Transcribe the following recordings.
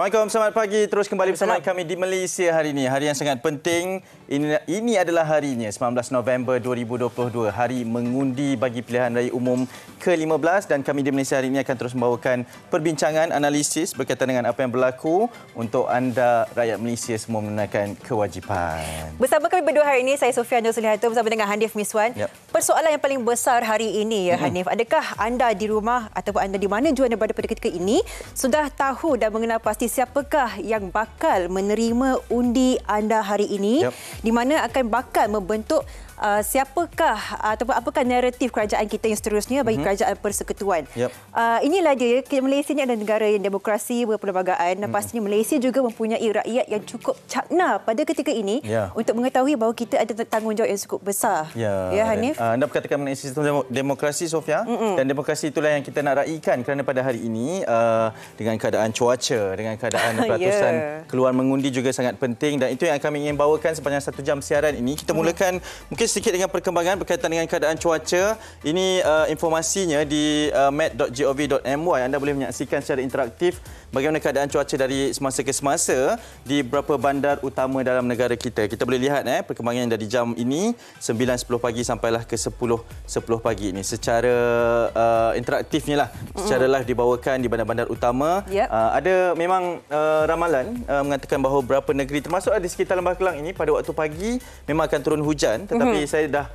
Assalamualaikum, selamat pagi. Terus kembali bersama kami di Malaysia hari ini. Hari yang sangat penting. Ini adalah harinya, 19 November 2022. Hari mengundi bagi pilihan raya umum ke-15. Dan kami di Malaysia hari ini akan terus membawakan perbincangan, analisis berkaitan dengan apa yang berlaku untuk anda, rakyat Malaysia semua menunaikan kewajipan. Bersama kami berdua hari ini, saya Sofia Nur Sulihanto bersama dengan Hanif Miswan. Persoalan yang paling besar hari ini, Hanif. Adakah anda di rumah ataupun anda di mana jua anda berada pada ketika ini sudah tahu dan mengenal pasti siapakah yang bakal menerima undi anda hari ini, di mana akan bakal membentuk siapakah ataupun apakah naratif kerajaan kita yang seterusnya bagi kerajaan persekutuan. Inilah dia, Malaysia ini adalah negara yang demokrasi berperlembagaan dan pastinya Malaysia juga mempunyai rakyat yang cukup cakna pada ketika ini untuk mengetahui bahawa kita ada tanggungjawab yang cukup besar. Ya, Hanif? Anda berkatakan mengenai sistem demokrasi, Sofia, dan demokrasi itulah yang kita nak raikan kerana pada hari ini dengan keadaan cuaca, dengan keadaan peratusan keluar mengundi juga sangat penting, dan itu yang kami ingin bawakan sepanjang 1 jam siaran ini. Kita mulakan mungkin sedikit dengan perkembangan berkaitan dengan keadaan cuaca. Ini informasinya di met.gov.my. Anda boleh menyaksikan secara interaktif bagaimana keadaan cuaca dari semasa ke semasa di beberapa bandar utama dalam negara kita. Kita boleh lihat perkembangan dari jam ini 9.10 pagi sampailah ke 10.10 pagi ini secara interaktifnya lah, secara live dibawakan di bandar-bandar utama. Ada memang ramalan mengatakan bahawa beberapa negeri termasuk di sekitar Lembah Kelang ini pada waktu pagi memang akan turun hujan, tetapi saya dah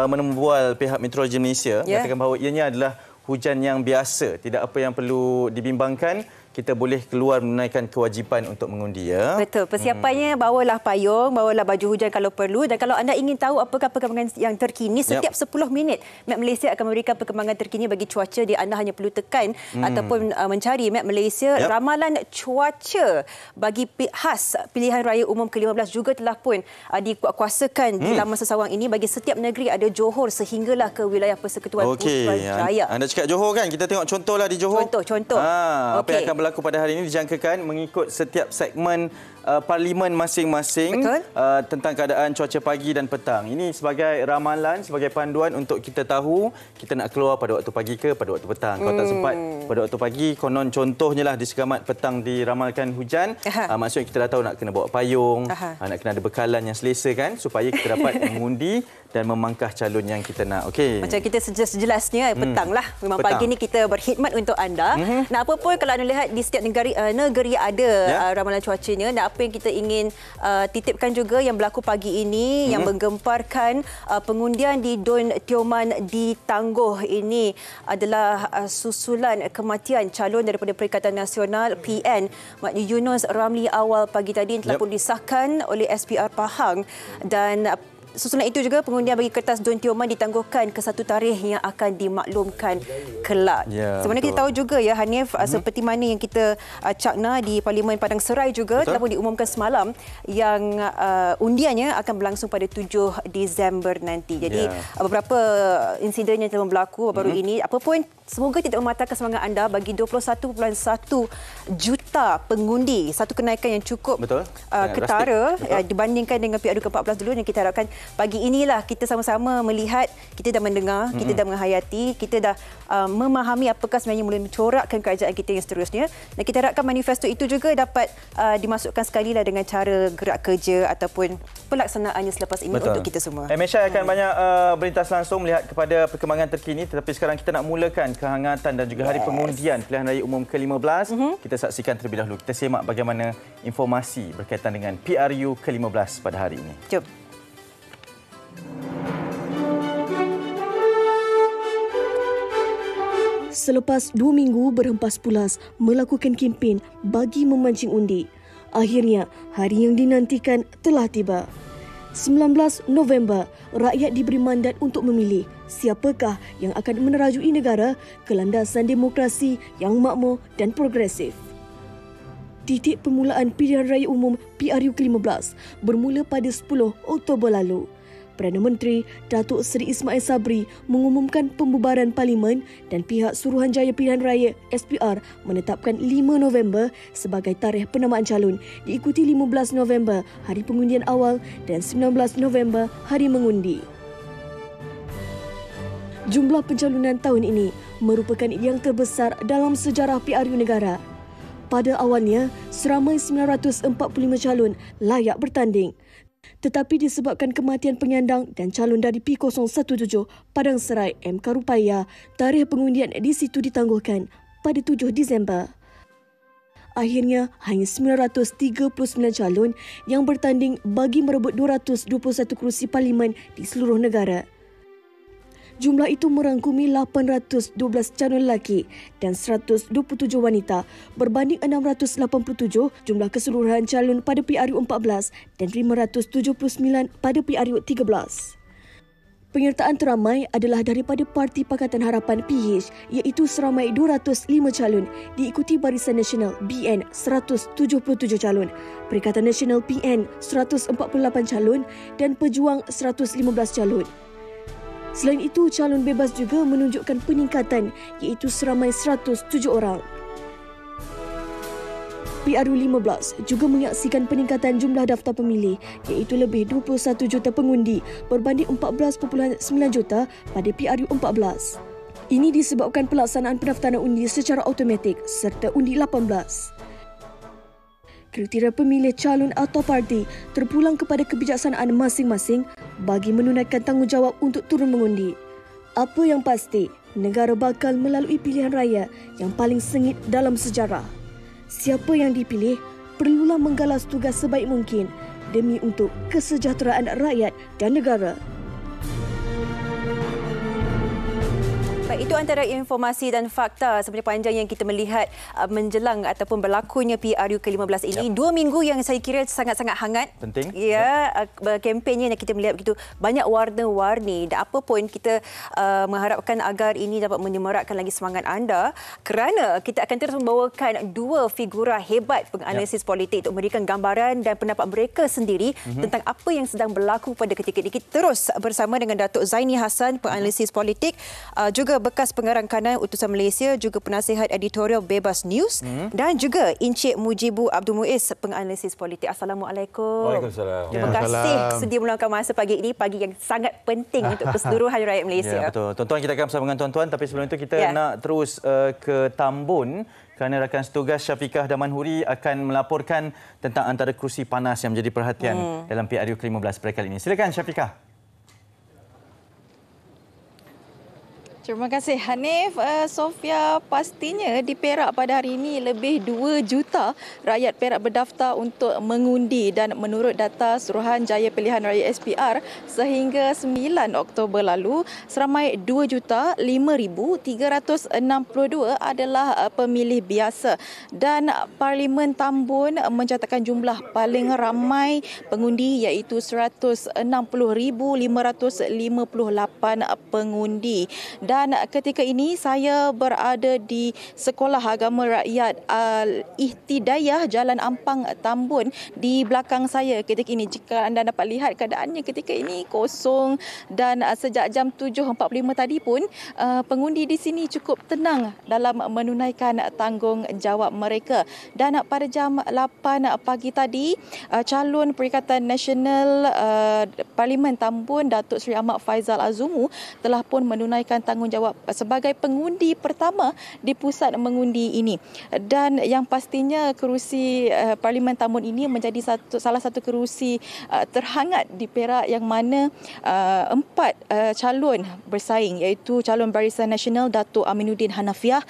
menembual pihak Meteorologi Malaysia mengatakan bahawa ianya adalah hujan yang biasa, tidak apa yang perlu dibimbangkan. Kita boleh keluar menunaikan kewajipan untuk mengundi. Betul. Persiapannya bawalah payung, bawalah baju hujan kalau perlu, dan kalau anda ingin tahu apakah perkembangan yang terkini setiap 10 minit, Met Malaysia akan memberikan perkembangan terkini bagi cuaca. Anda hanya perlu tekan ataupun mencari Met Malaysia. Ramalan cuaca bagi khas pilihan raya umum ke-15 juga telah pun dikuatkuasakan di laman sesawang ini. Bagi setiap negeri ada Johor sehinggalah ke wilayah Persekutuan Putrajaya. Anda cakap Johor kan? Kita tengok contohlah di Johor. Contoh. Apa yang akan berlaku pada hari ini dijangkakan mengikut setiap segmen parlimen masing-masing tentang keadaan cuaca pagi dan petang. Ini sebagai ramalan, sebagai panduan untuk kita tahu kita nak keluar pada waktu pagi ke pada waktu petang. Kalau tak sempat pada waktu pagi, konon contohnya lah di Segamat petang diramalkan hujan. Maksudnya kita dah tahu nak kena bawa payung, nak kena ada bekalan yang selesa kan, supaya kita dapat mengundi dan memangkah calon yang kita nak. Macam kita sejelasnya petang lah. Memang pagi ni kita berkhidmat untuk anda. Nah, apa pun kalau anda lihat di setiap negeri ada ramalan cuacanya, dan apa yang kita ingin titipkan juga yang berlaku pagi ini yang menggemparkan pengundian di Dun Tioman di Tangguh ini adalah susulan kematian calon daripada Perikatan Nasional PN Mak Yunus Ramli awal pagi tadi yang telah pun disahkan oleh SPR Pahang, dan susulan itu juga pengundian bagi kertas Dun Tioman ditangguhkan ke satu tarikh yang akan dimaklumkan kelak. Sebenarnya kita tahu juga Hanif, seperti mana yang kita cakna di Parlimen Padang Serai juga telah pun diumumkan semalam yang undiannya akan berlangsung pada 7 Disember nanti. Jadi beberapa insiden yang telah berlaku baru ini, apapun semoga tidak mematahkan semangat anda bagi 21.1 juta pengundi. Satu kenaikan yang cukup ketara dibandingkan dengan PRU ke-14 dulu, dan kita harapkan pagi inilah kita sama-sama melihat, kita dah mendengar, kita dah menghayati, kita dah memahami apakah sebenarnya mula mencorakkan kerajaan kita yang seterusnya, dan kita harapkan manifesto itu juga dapat dimasukkan sekali lah dengan cara gerak kerja ataupun pelaksanaannya selepas ini untuk kita semua. Mesha akan banyak berlintas langsung melihat kepada perkembangan terkini, tetapi sekarang kita nak mulakan kehangatan dan juga hari pengundian pilihan raya umum ke-15. Kita saksikan terlebih dahulu. Kita semak bagaimana informasi berkaitan dengan PRU ke-15 pada hari ini. Jom. Selepas 2 minggu berhempas pulas melakukan kempen bagi memancing undi, akhirnya hari yang dinantikan telah tiba. 19 November, rakyat diberi mandat untuk memilih siapakah yang akan menerajui negara ke landasan demokrasi yang makmur dan progresif. Titik permulaan pilihan raya umum PRU ke-15 bermula pada 10 Oktober lalu. Perdana Menteri Datuk Seri Ismail Sabri mengumumkan pembubaran Parlimen dan pihak Suruhanjaya Pilihan Raya SPR menetapkan 5 November sebagai tarikh penamaan calon, diikuti 15 November hari pengundian awal dan 19 November hari mengundi. Jumlah pencalonan tahun ini merupakan yang terbesar dalam sejarah PRU negara. Pada awalnya, seramai 945 calon layak bertanding. Tetapi disebabkan kematian penyandang dan calon dari P017 Padang Serai MK Rupaya, tarikh pengundian di situ ditangguhkan pada 7 Disember. Akhirnya, hanya 939 calon yang bertanding bagi merebut 221 kerusi parlimen di seluruh negara. Jumlah itu merangkumi 812 calon lelaki dan 127 wanita berbanding 687 jumlah keseluruhan calon pada PRU 14 dan 579 pada PRU 13. Penyertaan teramai adalah daripada Parti Pakatan Harapan PH iaitu seramai 205 calon, diikuti Barisan Nasional BN 177 calon, Perikatan Nasional PN 148 calon dan Pejuang 115 calon. Selain itu, calon bebas juga menunjukkan peningkatan iaitu seramai 107 orang. PRU 15 juga menyaksikan peningkatan jumlah daftar pemilih iaitu lebih 21 juta pengundi berbanding 14.9 juta pada PRU 14. Ini disebabkan pelaksanaan pendaftaran undi secara automatik serta undi 18. Kriteria pemilih calon atau parti terpulang kepada kebijaksanaan masing-masing bagi menunaikan tanggungjawab untuk turun mengundi. Apa yang pasti, negara bakal melalui pilihan raya yang paling sengit dalam sejarah. Siapa yang dipilih perlulah menggalas tugas sebaik mungkin demi untuk kesejahteraan rakyat dan negara. Baik, itu antara informasi dan fakta sepanjang yang kita melihat menjelang ataupun berlakunya PRU ke-15 ini. 2 minggu yang saya kira sangat-sangat hangat. Penting. Ya, kempennya yang kita melihat begitu banyak warna-warni dan apa pun kita mengharapkan agar ini dapat menyemarakkan lagi semangat anda kerana kita akan terus membawakan 2 figura hebat penganalisis politik untuk memberikan gambaran dan pendapat mereka sendiri tentang apa yang sedang berlaku pada ketika ini. Kita terus bersama dengan Datuk Zaini Hassan, penganalisis politik, juga bekas pengarang kanan Utusan Malaysia, juga penasihat editorial Bebas News dan juga Encik Mujibu Abdul Muiz, penganalisis politik. Assalamualaikum. Waalaikumsalam. Terima kasih sedia meluangkan masa pagi ini, pagi yang sangat penting untuk keseluruhan rakyat Malaysia. Ya, betul. Tuan-tuan, kita akan bersama dengan tuan-tuan, tapi sebelum itu kita nak terus ke Tambun kerana rakan setugas Syafiqah Damanhuri akan melaporkan tentang antara kerusi panas yang menjadi perhatian dalam PRU ke-15 pada kali ini. Silakan Syafiqah. Terima kasih Hanif. Sofia, pastinya di Perak pada hari ini lebih 2 juta rakyat Perak berdaftar untuk mengundi dan menurut data Suruhanjaya Pilihan Raya SPR sehingga 9 Oktober lalu seramai 2,05,362 adalah pemilih biasa dan Parlimen Tambun mencatatkan jumlah paling ramai pengundi iaitu 160,558 pengundi. Dan ketika ini saya berada di Sekolah Agama Rakyat Al-Ihtidayah Jalan Ampang Tambun. Di belakang saya ketika ini, jika anda dapat lihat keadaannya ketika ini kosong dan sejak jam 7.45 tadi pun pengundi di sini cukup tenang dalam menunaikan tanggungjawab mereka. Dan pada jam 8 pagi tadi calon Perikatan Nasional Parlimen Tambun Datuk Seri Ahmad Faizal Azumu telah pun menunaikan tanggungjawab sebagai pengundi pertama di pusat mengundi ini. Dan yang pastinya kerusi Parlimen Tambun ini menjadi salah satu kerusi terhangat di Perak yang mana 4 calon bersaing iaitu calon Barisan Nasional Datuk Aminuddin Hanafiah,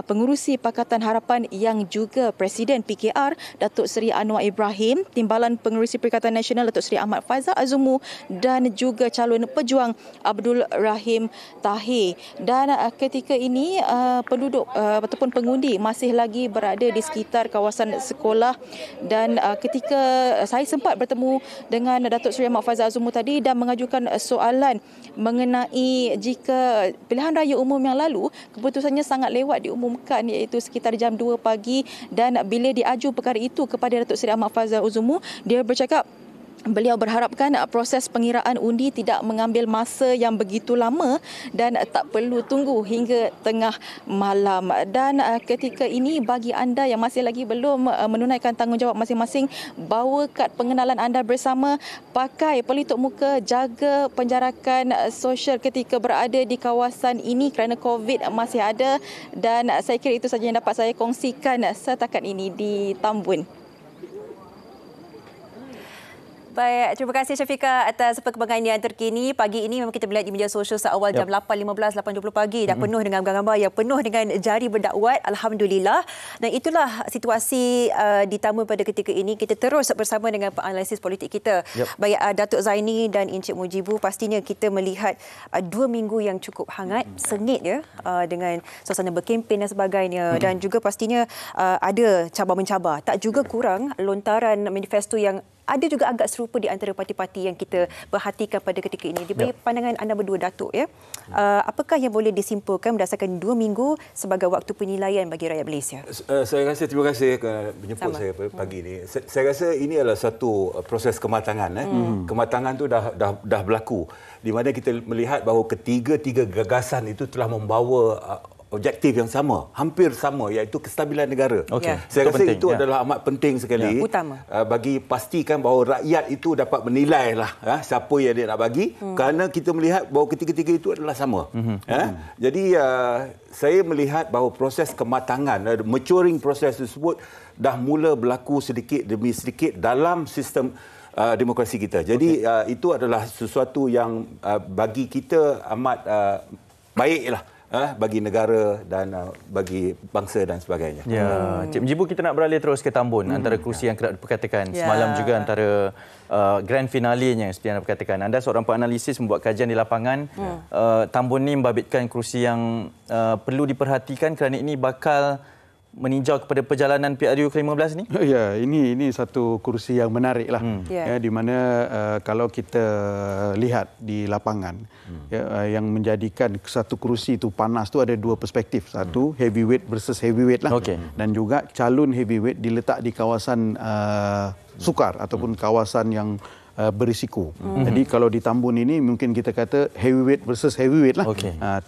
pengurusi Pakatan Harapan yang juga Presiden PKR Datuk Seri Anwar Ibrahim, Timbalan Pengurusi Perikatan Nasional Datuk Seri Ahmad Faizal Azumu dan juga calon Pejuang Abdul Rahim Tahir. Dan ketika ini penduduk ataupun pengundi masih lagi berada di sekitar kawasan sekolah dan ketika saya sempat bertemu dengan Datuk Seri Ahmad Faizal Azumu tadi dan mengajukan soalan mengenai jika pilihan raya umum yang lalu keputusannya sangat lewat diumumkan iaitu sekitar jam 2 pagi dan bila diaju perkara itu kepada Datuk Seri Ahmad Faizal Azumu, dia bercakap Beliau berharapkan proses pengiraan undi tidak mengambil masa yang begitu lama dan tak perlu tunggu hingga tengah malam. Dan ketika ini bagi anda yang masih lagi belum menunaikan tanggungjawab masing-masing, bawa kad pengenalan anda bersama, pakai pelitup muka, jaga penjarakan sosial ketika berada di kawasan ini kerana COVID masih ada. Dan saya kira itu sahaja yang dapat saya kongsikan setakat ini di Tambun. Baik, terima kasih Syafiqah atas perkembangan yang terkini. Pagi ini memang kita melihat di media sosial seawal jam 8.15, 8.20 pagi dah penuh dengan gambar-gambar yang penuh dengan jari berdakwat. Alhamdulillah. Dan itulah situasi di Tambun pada ketika ini. Kita terus bersama dengan penganalisis politik kita. Baik Datuk Zaini dan Encik Mujibu, pastinya kita melihat 2 minggu yang cukup hangat, sengit ya, dengan suasana berkempen dan sebagainya. Dan juga pastinya ada cabar-mencabar. Tak juga kurang lontaran manifesto yang ada juga agak serupa di antara parti-parti yang kita perhatikan pada ketika ini. Diberi pandangan anda berdua, Datuk, ya. Apakah yang boleh disimpulkan berdasarkan 2 minggu sebagai waktu penilaian bagi rakyat Malaysia? Saya rasa terima kasih kerana menjemput saya pagi ini. Saya rasa ini adalah satu proses kematangan. Kematangan itu dah berlaku. Di mana kita melihat bahawa ketiga-tiga gagasan itu telah membawa objektif yang sama, hampir sama, iaitu kestabilan negara. Saya rasa itu adalah amat penting sekali bagi pastikan bahawa rakyat itu dapat menilai lah siapa yang dia nak bagi, kerana kita melihat bahawa ketiga-tiga itu adalah sama. Jadi saya melihat bahawa proses kematangan, maturing proses tersebut dah mula berlaku sedikit demi sedikit dalam sistem demokrasi kita. Jadi itu adalah sesuatu yang bagi kita amat baiklah. Bagi negara dan bagi bangsa dan sebagainya. Ya, Cik Mujibu, kita nak beralih terus ke Tambun, antara kerusi yang kerap diperkatakan. Semalam juga antara grand finalenya seperti yang anda perkatakan. Anda seorang penganalisis membuat kajian di lapangan. Tambun ni membabitkan kerusi yang perlu diperhatikan kerana ini bakal meninjau kepada perjalanan PRU ke-15 ni? Ya, ini satu kursi yang menarik lah. Di mana kalau kita lihat di lapangan, yang menjadikan satu kursi itu panas tu ada dua perspektif. Satu, heavyweight versus heavyweight lah. Dan juga calon heavyweight diletak di kawasan sukar ataupun kawasan yang berisiko. Jadi kalau di Tambun ini mungkin kita kata heavyweight versus heavyweight lah.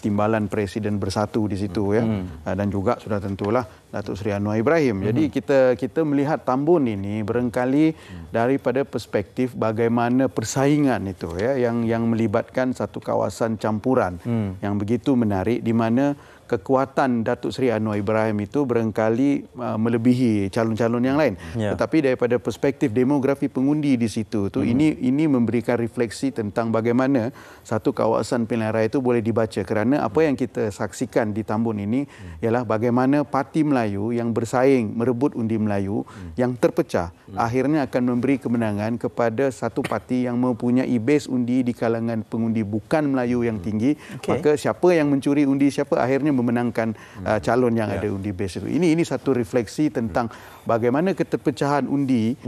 Timbalan Presiden Bersatu di situ ya. Dan juga sudah tentulah Datuk Seri Anwar Ibrahim. Jadi kita melihat Tambun ini barangkali daripada perspektif bagaimana persaingan itu ya, yang melibatkan satu kawasan campuran yang begitu menarik, di mana kekuatan Datuk Seri Anwar Ibrahim itu barangkali melebihi calon-calon yang lain. Tetapi daripada perspektif demografi pengundi di situ tu, ini memberikan refleksi tentang bagaimana satu kawasan pilihan raya itu boleh dibaca, kerana apa yang kita saksikan di Tambun ini ialah bagaimana parti Melayu yang bersaing merebut undi Melayu yang terpecah akhirnya akan memberi kemenangan kepada satu parti yang mempunyai base undi di kalangan pengundi bukan Melayu yang tinggi. Maka siapa yang mencuri undi siapa akhirnya memenangkan calon yang ada undi base itu. Ini satu refleksi tentang bagaimana keterpecahan undi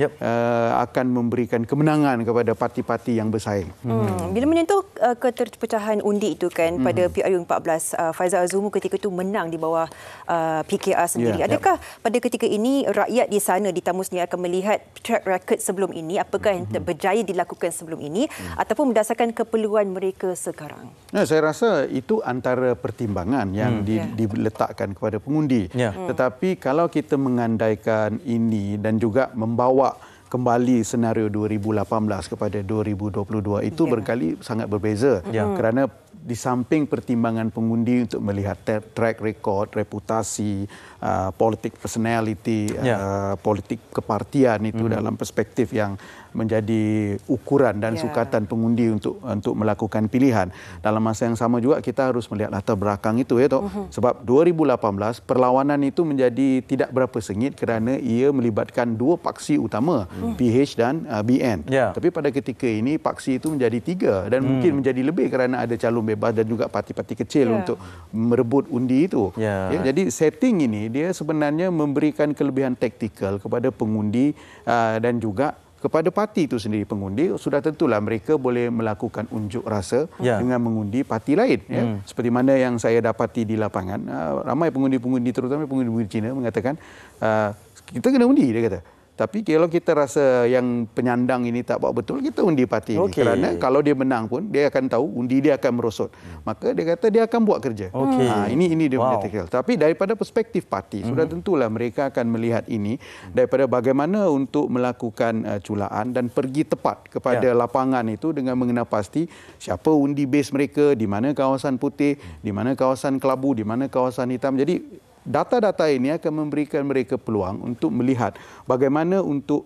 akan memberikan kemenangan kepada parti-parti yang bersaing. Bila menyentuh keterpecahan undi itu kan pada PRU 14, Faizal Azumu ketika itu menang di bawah PKR sendiri. Adakah pada ketika ini rakyat di sana di Tambun sendiri akan melihat track record sebelum ini, apakah yang berjaya dilakukan sebelum ini ataupun berdasarkan keperluan mereka sekarang? Saya rasa itu antara pertimbangan yang diletakkan kepada pengundi. Tetapi kalau kita mengandaikan ini dan juga membawa kembali senario 2018 kepada 2022 itu berkali sangat berbeza. Kerana di samping pertimbangan pengundi untuk melihat track record, reputasi, politik personality, politik kepartian itu dalam perspektif yang menjadi ukuran dan sukatan pengundi untuk melakukan pilihan. Dalam masa yang sama juga kita harus melihat latar belakang itu ya Tok. Sebab 2018 perlawanan itu menjadi tidak berapa sengit kerana ia melibatkan dua paksi utama, PH dan BN. Tapi pada ketika ini paksi itu menjadi 3 dan mungkin menjadi lebih kerana ada calon bebas dan juga parti-parti kecil untuk merebut undi itu. Jadi setting ini dia sebenarnya memberikan kelebihan taktikal kepada pengundi dan juga kepada parti itu sendiri. Pengundi sudah tentulah mereka boleh melakukan unjuk rasa dengan mengundi parti lain. Seperti mana yang saya dapati di lapangan, ramai pengundi-pengundi terutama pengundi-pengundi Cina mengatakan kita kena undi, dia kata. Tapi kalau kita rasa yang penyandang ini tak buat betul, kita undi parti ini. Kerana kalau dia menang pun, dia akan tahu undi dia akan merosot. Maka dia kata dia akan buat kerja. Ini dia punya taktikal. Tapi daripada perspektif parti, sudah tentulah mereka akan melihat ini daripada bagaimana untuk melakukan culaan dan pergi tepat kepada lapangan itu dengan mengenal pasti siapa undi base mereka, di mana kawasan putih, di mana kawasan kelabu, di mana kawasan hitam. Jadi data-data ini akan memberikan mereka peluang untuk melihat bagaimana untuk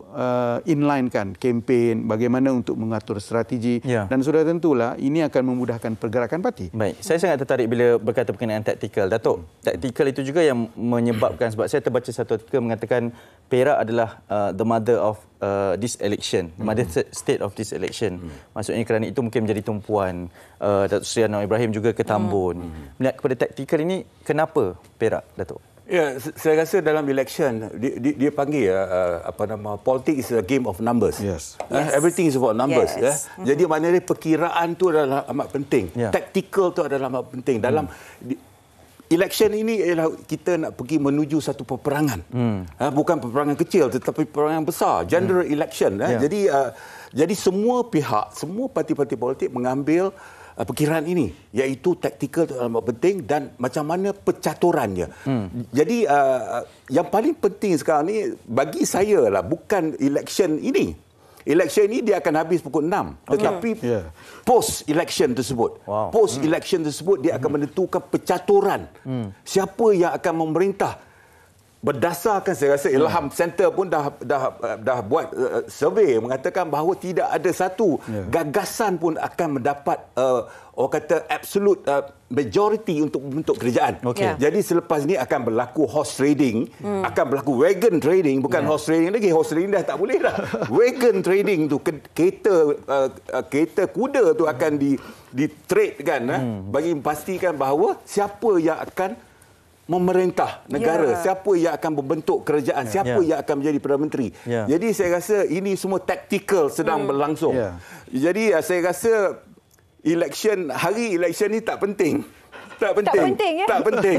inlinekan kempen, bagaimana untuk mengatur strategi dan sudah tentulah ini akan memudahkan pergerakan parti. Baik, saya sangat tertarik bila berkata berkenaan taktikal. Datuk, taktikal itu juga yang menyebabkan, sebab saya terbaca satu artikel mengatakan Perak adalah the mother of this election, the mother state of this election. Maksudnya kerana itu mungkin menjadi tumpuan Datuk Seri Anwar Ibrahim juga ke Tambun. Melihat kepada taktikal ini, kenapa Perak, Datuk? Ya, saya rasa dalam election dia panggil politik is a game of numbers. Everything is about numbers. Jadi maknanya perkiraan tu adalah amat penting. Tactical tu adalah amat penting. Dalam election ini ialah kita nak pergi menuju satu peperangan. Bukan peperangan kecil tetapi peperangan besar. General election. Jadi semua pihak, semua parti-parti politik mengambil perkiraan ini, iaitu taktikal itu amat penting dan macam mana pencaturannya. Jadi yang paling penting sekarang ni bagi saya lah bukan election ini. Election ini dia akan habis pukul 6. Tetapi post election tersebut, post election tersebut dia akan menentukan pencaturan siapa yang akan memerintah. Berdasarkan, saya rasa Ilham Center pun dah buat survey mengatakan bahawa tidak ada satu gagasan pun akan mendapat orang kata absolute majority untuk membentuk kerajaan. Jadi selepas ini akan berlaku horse trading, akan berlaku wagon trading, bukan horse trading lagi. Horse trading dah tak boleh dah. Wagon trading tu, kereta kuda tu akan di trade kan, bagi memastikan bahawa siapa yang akan memerintah negara, siapa yang akan membentuk kerajaan, siapa yang akan menjadi Perdana Menteri. Jadi saya rasa ini semua taktikal sedang berlangsung. Jadi saya rasa hari election ni tak penting. Tak penting. Tak penting.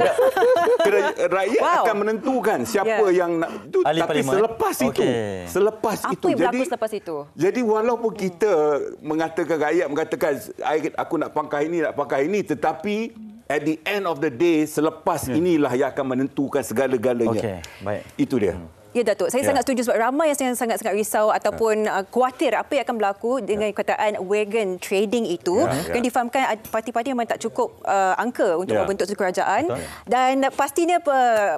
Rakyat akan menentukan siapa yang nak. Tapi selepas itu. Apa yang berlaku selepas itu? Jadi walaupun kita rakyat mengatakan aku nak pangkah ini, tetapi at the end of the day, selepas inilah yang akan menentukan segala-galanya. Baik. Itu dia. Ya, Datuk. Saya sangat setuju sebab ramai yang sangat-sangat risau ataupun khawatir apa yang akan berlaku dengan kataan wagon trading itu. Yang difahamkan parti-parti memang tak cukup angka untuk membentuk satu kerajaan. Dan pastinya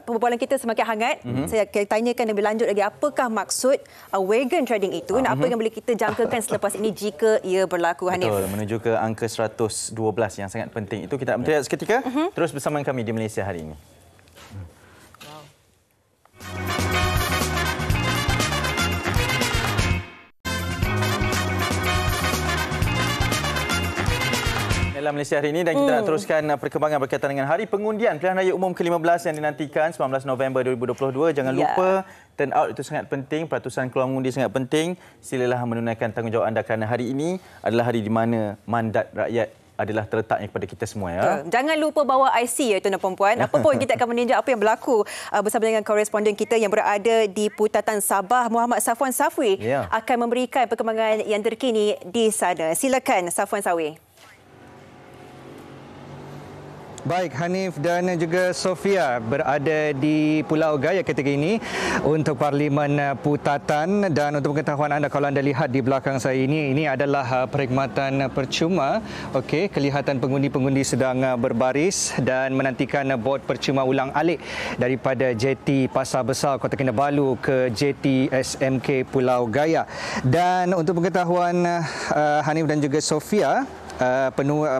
perbualan kita semakin hangat. Saya akan tanyakan lebih lanjut lagi apakah maksud wagon trading itu dan apa yang boleh kita jangkakan selepas ini jika ia berlaku, Hanif. Betul, menuju ke angka 112 yang sangat penting itu. Kita berhenti seketika. Terus bersama kami di Malaysia hari ini. Dalam Malaysia hari ini dan kita nak teruskan perkembangan berkaitan dengan Hari Pengundian Pilihan Raya Umum ke-15 yang dinantikan 19 November 2022. Jangan lupa turn out itu sangat penting, peratusan keluar mengundi sangat penting. Silalah menunaikan tanggungjawab anda kerana hari ini adalah hari di mana mandat rakyat adalah terletaknya kepada kita semua. Jangan lupa bawa IC ya tuan dan puan. Apa pun kita akan meninjau apa yang berlaku bersama dengan koresponden kita yang berada di Putatan Sabah, Muhammad Safwan Safwi akan memberikan perkembangan yang terkini di sana. Silakan Safwan Safwi. Baik, Hanif dan juga Sofia berada di Pulau Gaya ketika ini untuk Parlimen Putatan. Dan untuk pengetahuan anda, kalau anda lihat di belakang saya ini adalah perkhidmatan percuma. Okey, kelihatan pengundi-pengundi sedang berbaris dan menantikan bot percuma ulang alik daripada JT Pasar Besar Kota Kinabalu ke JT SMK Pulau Gaya. Dan untuk pengetahuan Hanif dan juga Sofia,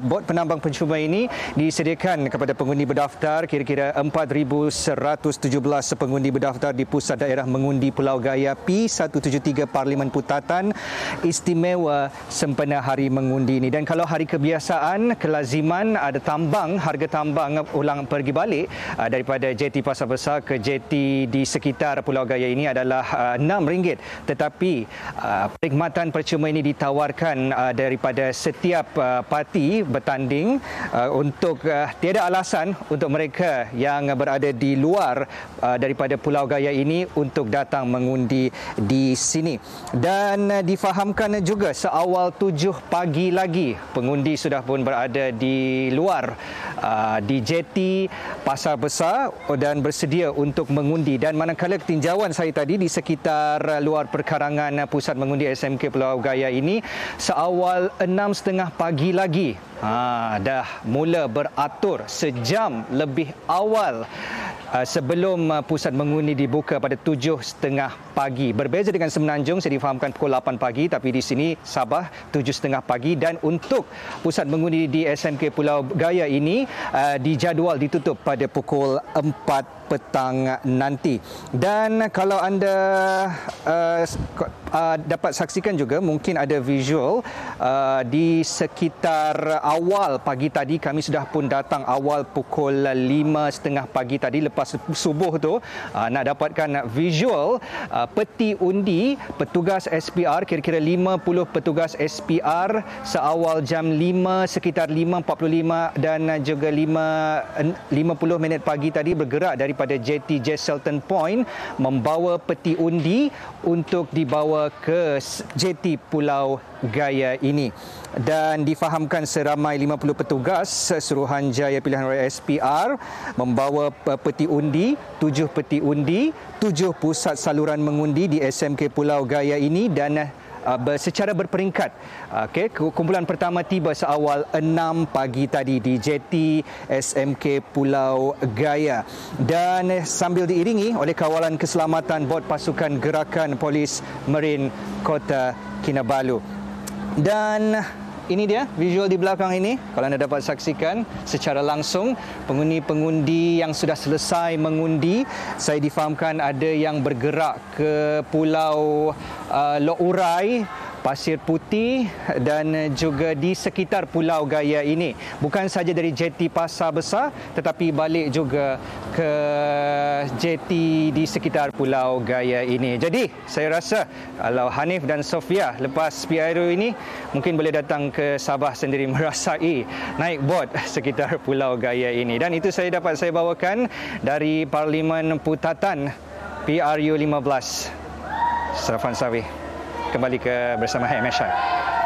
bot penambang percuma ini disediakan kepada pengundi berdaftar, kira-kira 4,117 pengundi berdaftar di Pusat Daerah Mengundi Pulau Gaya P173 Parlimen Putatan istimewa sempena hari mengundi ini. Dan kalau hari kebiasaan, kelaziman ada tambang, harga tambang ulang pergi balik daripada JT Pasar Besar ke JT di sekitar Pulau Gaya ini adalah RM6. Tetapi perkhidmatan percuma ini ditawarkan daripada setiap parti bertanding untuk tiada alasan untuk mereka yang berada di luar daripada Pulau Gaya ini untuk datang mengundi di sini. Dan difahamkan juga seawal 7 pagi lagi pengundi sudah pun berada di luar di jeti Pasar Besar dan bersedia untuk mengundi. Dan manakala tinjauan saya tadi di sekitar luar perkarangan pusat mengundi SMK Pulau Gaya ini seawal 6.30 pagi lagi dah mula beratur sejam lebih awal sebelum pusat mengundi dibuka pada 7.30 pagi. Berbeza dengan Semenanjung, saya difahamkan pukul 8 pagi, tapi di sini Sabah 7.30 pagi. Dan untuk pusat mengundi di SMK Pulau Gaya ini dijadual ditutup pada pukul 4 petang nanti. Dan kalau anda dapat saksikan juga, mungkin ada visual di sekitar awal pagi tadi, kami sudah pun datang awal pukul 5.30 pagi tadi lepas subuh tu, nak dapatkan visual peti undi petugas SPR, kira-kira 50 petugas SPR seawal jam 5 sekitar 5.45 dan juga 50 minit pagi tadi bergerak daripada jeti Jesselton Point membawa peti undi untuk dibawa ke jeti Pulau Gaya ini. Dan difahamkan seramai 50 petugas Suruhanjaya Pilihan Raya SPR membawa peti undi, 7 peti undi, 7 pusat saluran mengundi di SMK Pulau Gaya ini dan secara berperingkat. Kumpulan pertama tiba seawal 6 pagi tadi di jeti SMK Pulau Gaya dan sambil diiringi oleh kawalan keselamatan Bot Pasukan Gerakan Polis Marin Kota Kinabalu. Dan ini dia visual di belakang ini. Kalau anda dapat saksikan secara langsung pengundi-pengundi yang sudah selesai mengundi. Saya difahamkan ada yang bergerak ke Pulau Lok Urai, Pasir Putih dan juga di sekitar Pulau Gaya ini. Bukan saja dari jeti Pasar Besar tetapi balik juga ke jeti di sekitar Pulau Gaya ini. Jadi saya rasa kalau Hanif dan Sofia lepas PRU ini mungkin boleh datang ke Sabah sendiri merasai naik bot sekitar Pulau Gaya ini. Dan itu saya bawakan dari Parlimen Putatan PRU 15. Safwan Sawi. Kembali bersama Hemeshan.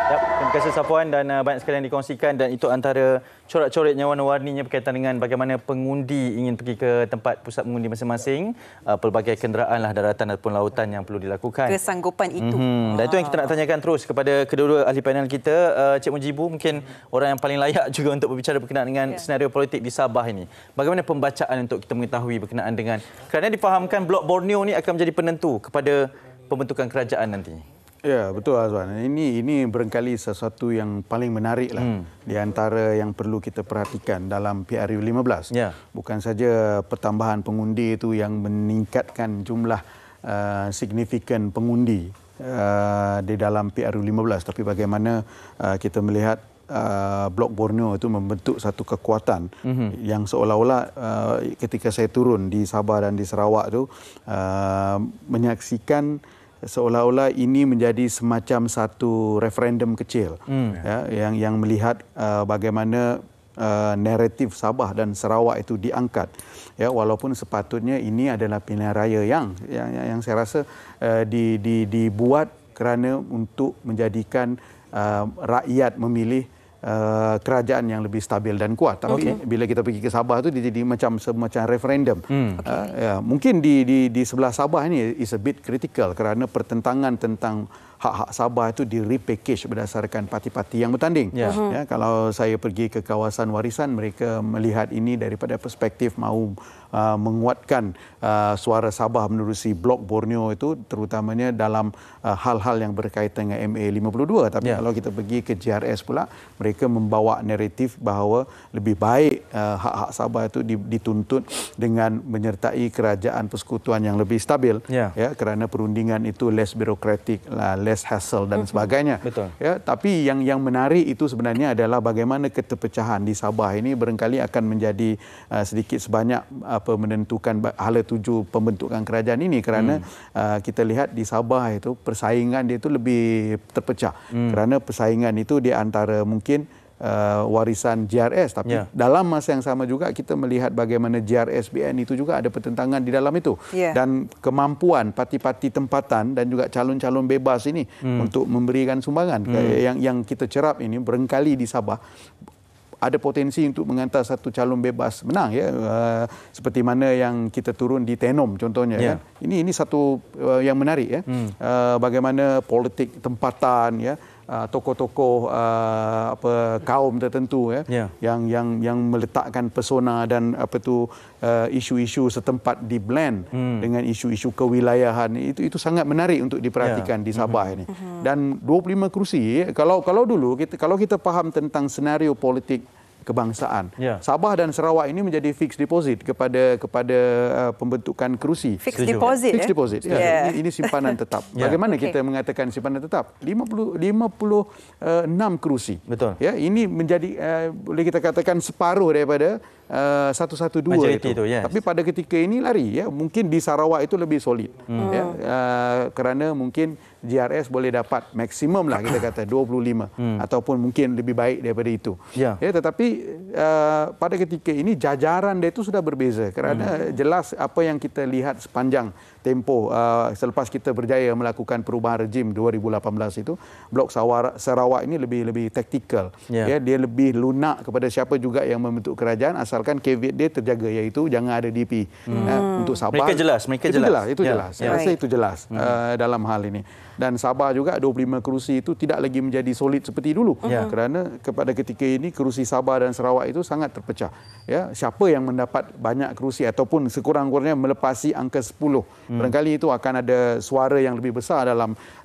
Yap, terima kasih Safwan dan banyak sekali yang dikongsikan dan itu antara corak-coretnya warna-warninya berkaitan dengan bagaimana pengundi ingin pergi ke tempat pusat mengundi masing-masing, pelbagai kenderaan lah daratan ataupun lautan yang perlu dilakukan. Kesanggupan itu. Dan itu yang kita nak tanyakan terus kepada kedua-dua ahli panel kita. Cik Mujibu mungkin orang yang paling layak juga untuk berbicara berkenaan dengan senario politik di Sabah ini. Bagaimana pembacaan untuk kita mengetahui berkenaan dengan, kerana difahamkan Blok Borneo ni akan menjadi penentu kepada pembentukan kerajaan nanti. Ya, betul Azwan. Ini barangkali sesuatu yang paling menarik lah di antara yang perlu kita perhatikan dalam PRU 15. Ya. Bukan saja pertambahan pengundi itu yang meningkatkan jumlah signifikan pengundi di dalam PRU 15, tapi bagaimana kita melihat Blok Borneo itu membentuk satu kekuatan yang seolah-olah ketika saya turun di Sabah dan di Sarawak itu menyaksikan seolah-olah ini menjadi semacam satu referendum kecil yang melihat bagaimana naratif Sabah dan Sarawak itu diangkat, ya, walaupun sepatutnya ini adalah pilihan raya yang saya rasa dibuat kerana untuk menjadikan rakyat memilih kerajaan yang lebih stabil dan kuat. Tapi bila kita pergi ke Sabah tu dia jadi macam semacam referendum. Ya, mungkin di sebelah Sabah ini is a bit critical kerana pertentangan tentang hak-hak Sabah itu di-repackage berdasarkan parti-parti yang bertanding. Ya, kalau saya pergi ke kawasan warisan, mereka melihat ini daripada perspektif mahu menguatkan suara Sabah menerusi Blok Borneo itu, terutamanya dalam hal-hal yang berkaitan dengan MA 52. Tapi kalau kita pergi ke JRS pula, mereka membawa naratif bahawa lebih baik hak-hak Sabah itu dituntut dengan menyertai kerajaan persekutuan yang lebih stabil, ya, kerana perundingan itu less birokratik, less hassle dan sebagainya. Betul. Ya, tapi yang menarik itu sebenarnya adalah bagaimana keterpecahan di Sabah ini barangkali akan menjadi sedikit sebanyak menentukan hala tuju pembentukan kerajaan ini, kerana kita lihat di Sabah itu persaingan dia itu lebih terpecah, kerana persaingan itu di antara mungkin warisan GRS, tapi dalam masa yang sama juga kita melihat bagaimana GRS-BN itu juga ada pertentangan di dalam itu, dan kemampuan parti-parti tempatan dan juga calon-calon bebas ini untuk memberikan sumbangan yang kita cerap ini berengkali di Sabah ada potensi untuk menghantar satu calon bebas menang, ya, seperti mana yang kita turun di Tenom contohnya, kan? Ini satu yang menarik, ya. Bagaimana politik tempatan, ya, tokoh-tokoh kaum tertentu, ya, yang meletakkan pesona dan isu-isu setempat di blend dengan isu-isu kewilayahan, itu sangat menarik untuk diperhatikan di Sabah ini. Dan 25 kursi, kalau dulu kalau kita faham tentang senario politik kebangsaan, Sabah dan Sarawak ini menjadi fixed deposit kepada pembentukan kerusi. Fixed deposit. Fixed deposit. Ya. Ini simpanan tetap. Bagaimana kita mengatakan simpanan tetap? 56 kerusi. Betul. Ya, ini menjadi boleh kita katakan separuh daripada 112 itu. Tapi pada ketika ini lari, ya, mungkin di Sarawak itu lebih solid, ya, kerana mungkin GRS boleh dapat maksimum lah kita kata 25 ataupun mungkin lebih baik daripada itu. Ya, tetapi pada ketika ini jajaran dia itu sudah berbeza, kerana jelas apa yang kita lihat sepanjang tempoh selepas kita berjaya melakukan perubahan rejim 2018 itu, Blok Sarawak ini lebih taktikal. Ya, dia lebih lunak kepada siapa juga yang membentuk kerajaan, asalkan caveat dia terjaga, iaitu jangan ada DP untuk Sabah. Mereka jelas. Itu jelas. Saya rasa itu jelas dalam hal ini. Dan Sabah juga 25 kerusi itu tidak lagi menjadi solid seperti dulu, kerana kepada ketika ini kerusi Sabah dan Sarawak itu sangat terpecah. Ya, siapa yang mendapat banyak kerusi ataupun sekurang-kurangnya melepasi angka 10, barangkali itu akan ada suara yang lebih besar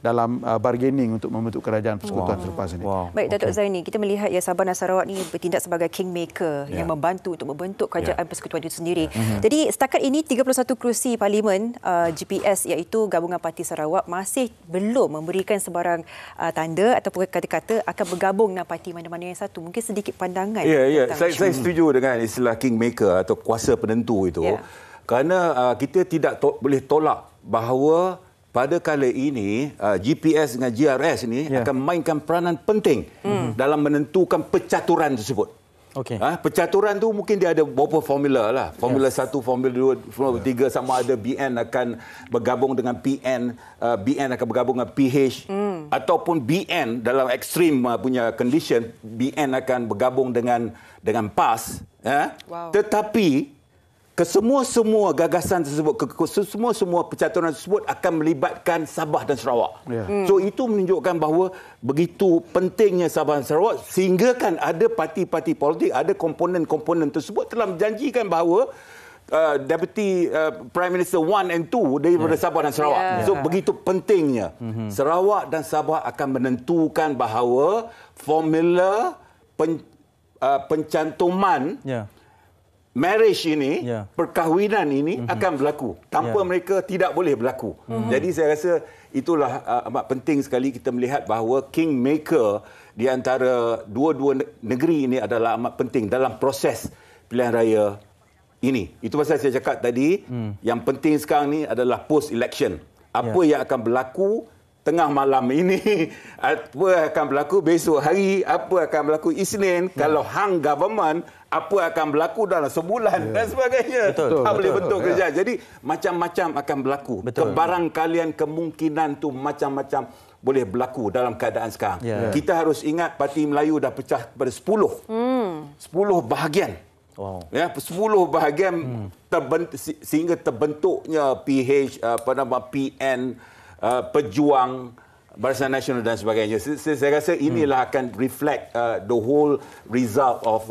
dalam bargaining untuk membentuk kerajaan persekutuan selepas ini. Baik, Datuk Zaini, kita melihat ya Sabah dan Sarawak ini bertindak sebagai kingmaker yang membantu untuk membentuk kerajaan persekutuan itu sendiri. Jadi setakat ini 31 kerusi parlimen GPS, iaitu Gabungan Parti Sarawak, masih belum memberikan sebarang tanda ataupun kata-kata akan bergabung dengan parti mana-mana yang satu. Mungkin sedikit pandangan. Saya setuju dengan istilah kingmaker atau kuasa penentu itu. Kerana kita tidak boleh tolak bahawa pada kala ini GPS dengan GRS ini akan memainkan peranan penting dalam menentukan percaturan tersebut. Percaturan tu mungkin dia ada beberapa formula lah. Formula 1, Formula 2, Formula 3, sama ada BN akan bergabung dengan PN, BN akan bergabung dengan PH, ataupun BN dalam ekstrim punya condition, BN akan bergabung dengan PAS. Tetapi kesemua gagasan tersebut, semua percaturan tersebut akan melibatkan Sabah dan Sarawak. So itu menunjukkan bahawa begitu pentingnya Sabah dan Sarawak, sehingga kan ada parti-parti politik, ada komponen-komponen tersebut telah menjanjikan bahawa Deputy Prime Minister 1 and 2 daripada Sabah dan Sarawak. So begitu pentingnya. Sarawak dan Sabah akan menentukan bahawa formula pencantuman marriage ini, perkahwinan ini akan berlaku. Tanpa mereka tidak boleh berlaku. Jadi saya rasa itulah amat penting sekali kita melihat bahawa kingmaker di antara dua-dua negeri ini adalah amat penting dalam proses pilihan raya ini. Itu pasal saya cakap tadi, yang penting sekarang ni adalah post-election. Apa yang akan berlaku tengah malam ini, apa akan berlaku besok hari, apa akan berlaku Isnin, kalau hang government, apa akan berlaku dalam sebulan dan sebagainya. Tak boleh bentuk kerja. Jadi macam-macam akan berlaku. Kebarangkalian kemungkinan tu macam-macam boleh berlaku dalam keadaan sekarang. Kita harus ingat parti Melayu dah pecah kepada 10. 10 bahagian. Ya, 10 bahagian sehingga terbentuknya PH, PN, Pejuang, Barisan Nasional dan sebagainya. Saya rasa inilah akan reflect the whole result of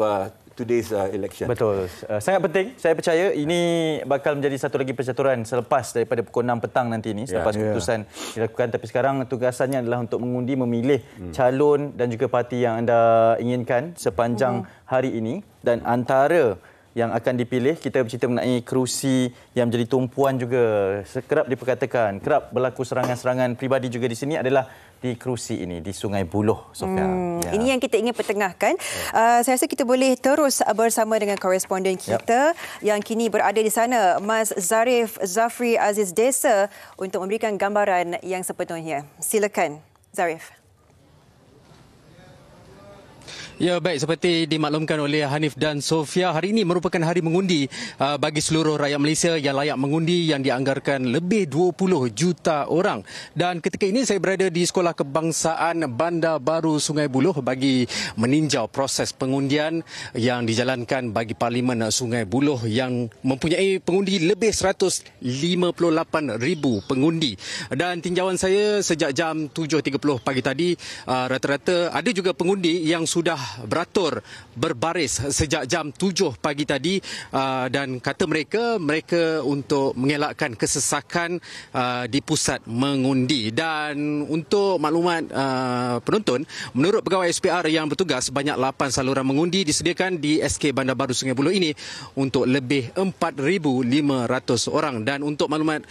today's election. Betul. Sangat penting. Saya percaya ini bakal menjadi satu lagi percaturan selepas daripada pukul 6 petang nanti ini, selepas keputusan dilakukan. Tapi sekarang tugasannya adalah untuk mengundi, memilih calon dan juga parti yang anda inginkan sepanjang hari ini. Dan antara yang akan dipilih, kita bercerita mengenai kerusi yang menjadi tumpuan juga, kerap diperkatakan, kerap berlaku serangan-serangan pribadi juga di sini, adalah di kerusi ini, di Sungai Buloh, Sofia. Ini yang kita ingin pertengahkan. Saya rasa kita boleh terus bersama dengan koresponden kita yang kini berada di sana, Mas Zarif Zafri Aziz Desa, untuk memberikan gambaran yang sepenuhnya. Silakan, Zarif. Ya, baik, seperti dimaklumkan oleh Hanif dan Sofia, hari ini merupakan hari mengundi bagi seluruh rakyat Malaysia yang layak mengundi, yang dianggarkan lebih 20 juta orang. Dan ketika ini saya berada di Sekolah Kebangsaan Bandar Baru Sungai Buloh bagi meninjau proses pengundian yang dijalankan bagi Parlimen Sungai Buloh yang mempunyai pengundi lebih 158,000 pengundi. Dan tinjauan saya sejak jam 7.30 pagi tadi, rata-rata ada juga pengundi yang sudah beratur berbaris sejak jam 7 pagi tadi, dan kata mereka untuk mengelakkan kesesakan di pusat mengundi. Dan untuk maklumat penonton, menurut pegawai SPR yang bertugas, banyak 8 saluran mengundi disediakan di SK Bandar Baru Sungai Buloh ini untuk lebih 4,500 orang. Dan untuk maklumat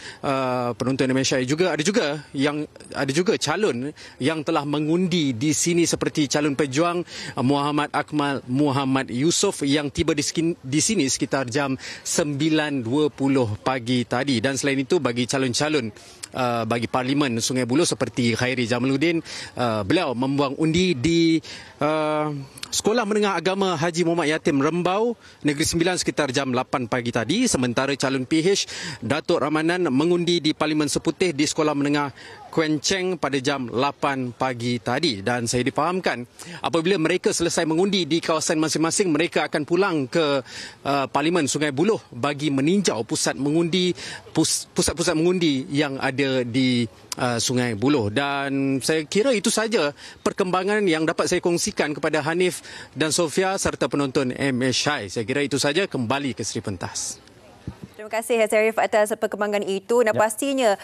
penonton Indonesia juga ada juga calon yang telah mengundi di sini, seperti calon pejuang Muhammad Akmal Muhammad Yusof yang tiba di sini sekitar jam 9.20 pagi tadi. Dan selain itu, bagi calon-calon bagi Parlimen Sungai Buloh seperti Khairi Jamaluddin, beliau membuang undi di Sekolah Menengah Agama Haji Muhammad Yatim Rembau Negeri Sembilan sekitar jam 8 pagi tadi. Sementara calon PH Datuk Ramanan mengundi di Parlimen Seputih di Sekolah Menengah Kuan Cheng pada jam 8 pagi tadi. Dan saya difahamkan apabila mereka selesai mengundi di kawasan masing-masing, mereka akan pulang ke Parlimen Sungai Buloh bagi meninjau pusat mengundi, pusat-pusat mengundi yang ada di Sungai Buloh. Dan saya kira itu saja perkembangan yang dapat saya kongsikan kepada Hanif dan Sofia serta penonton MSI. Saya kira itu saja. Kembali ke Seri Pentas. Terima kasih Syarif atas perkembangan itu. Dan pastinya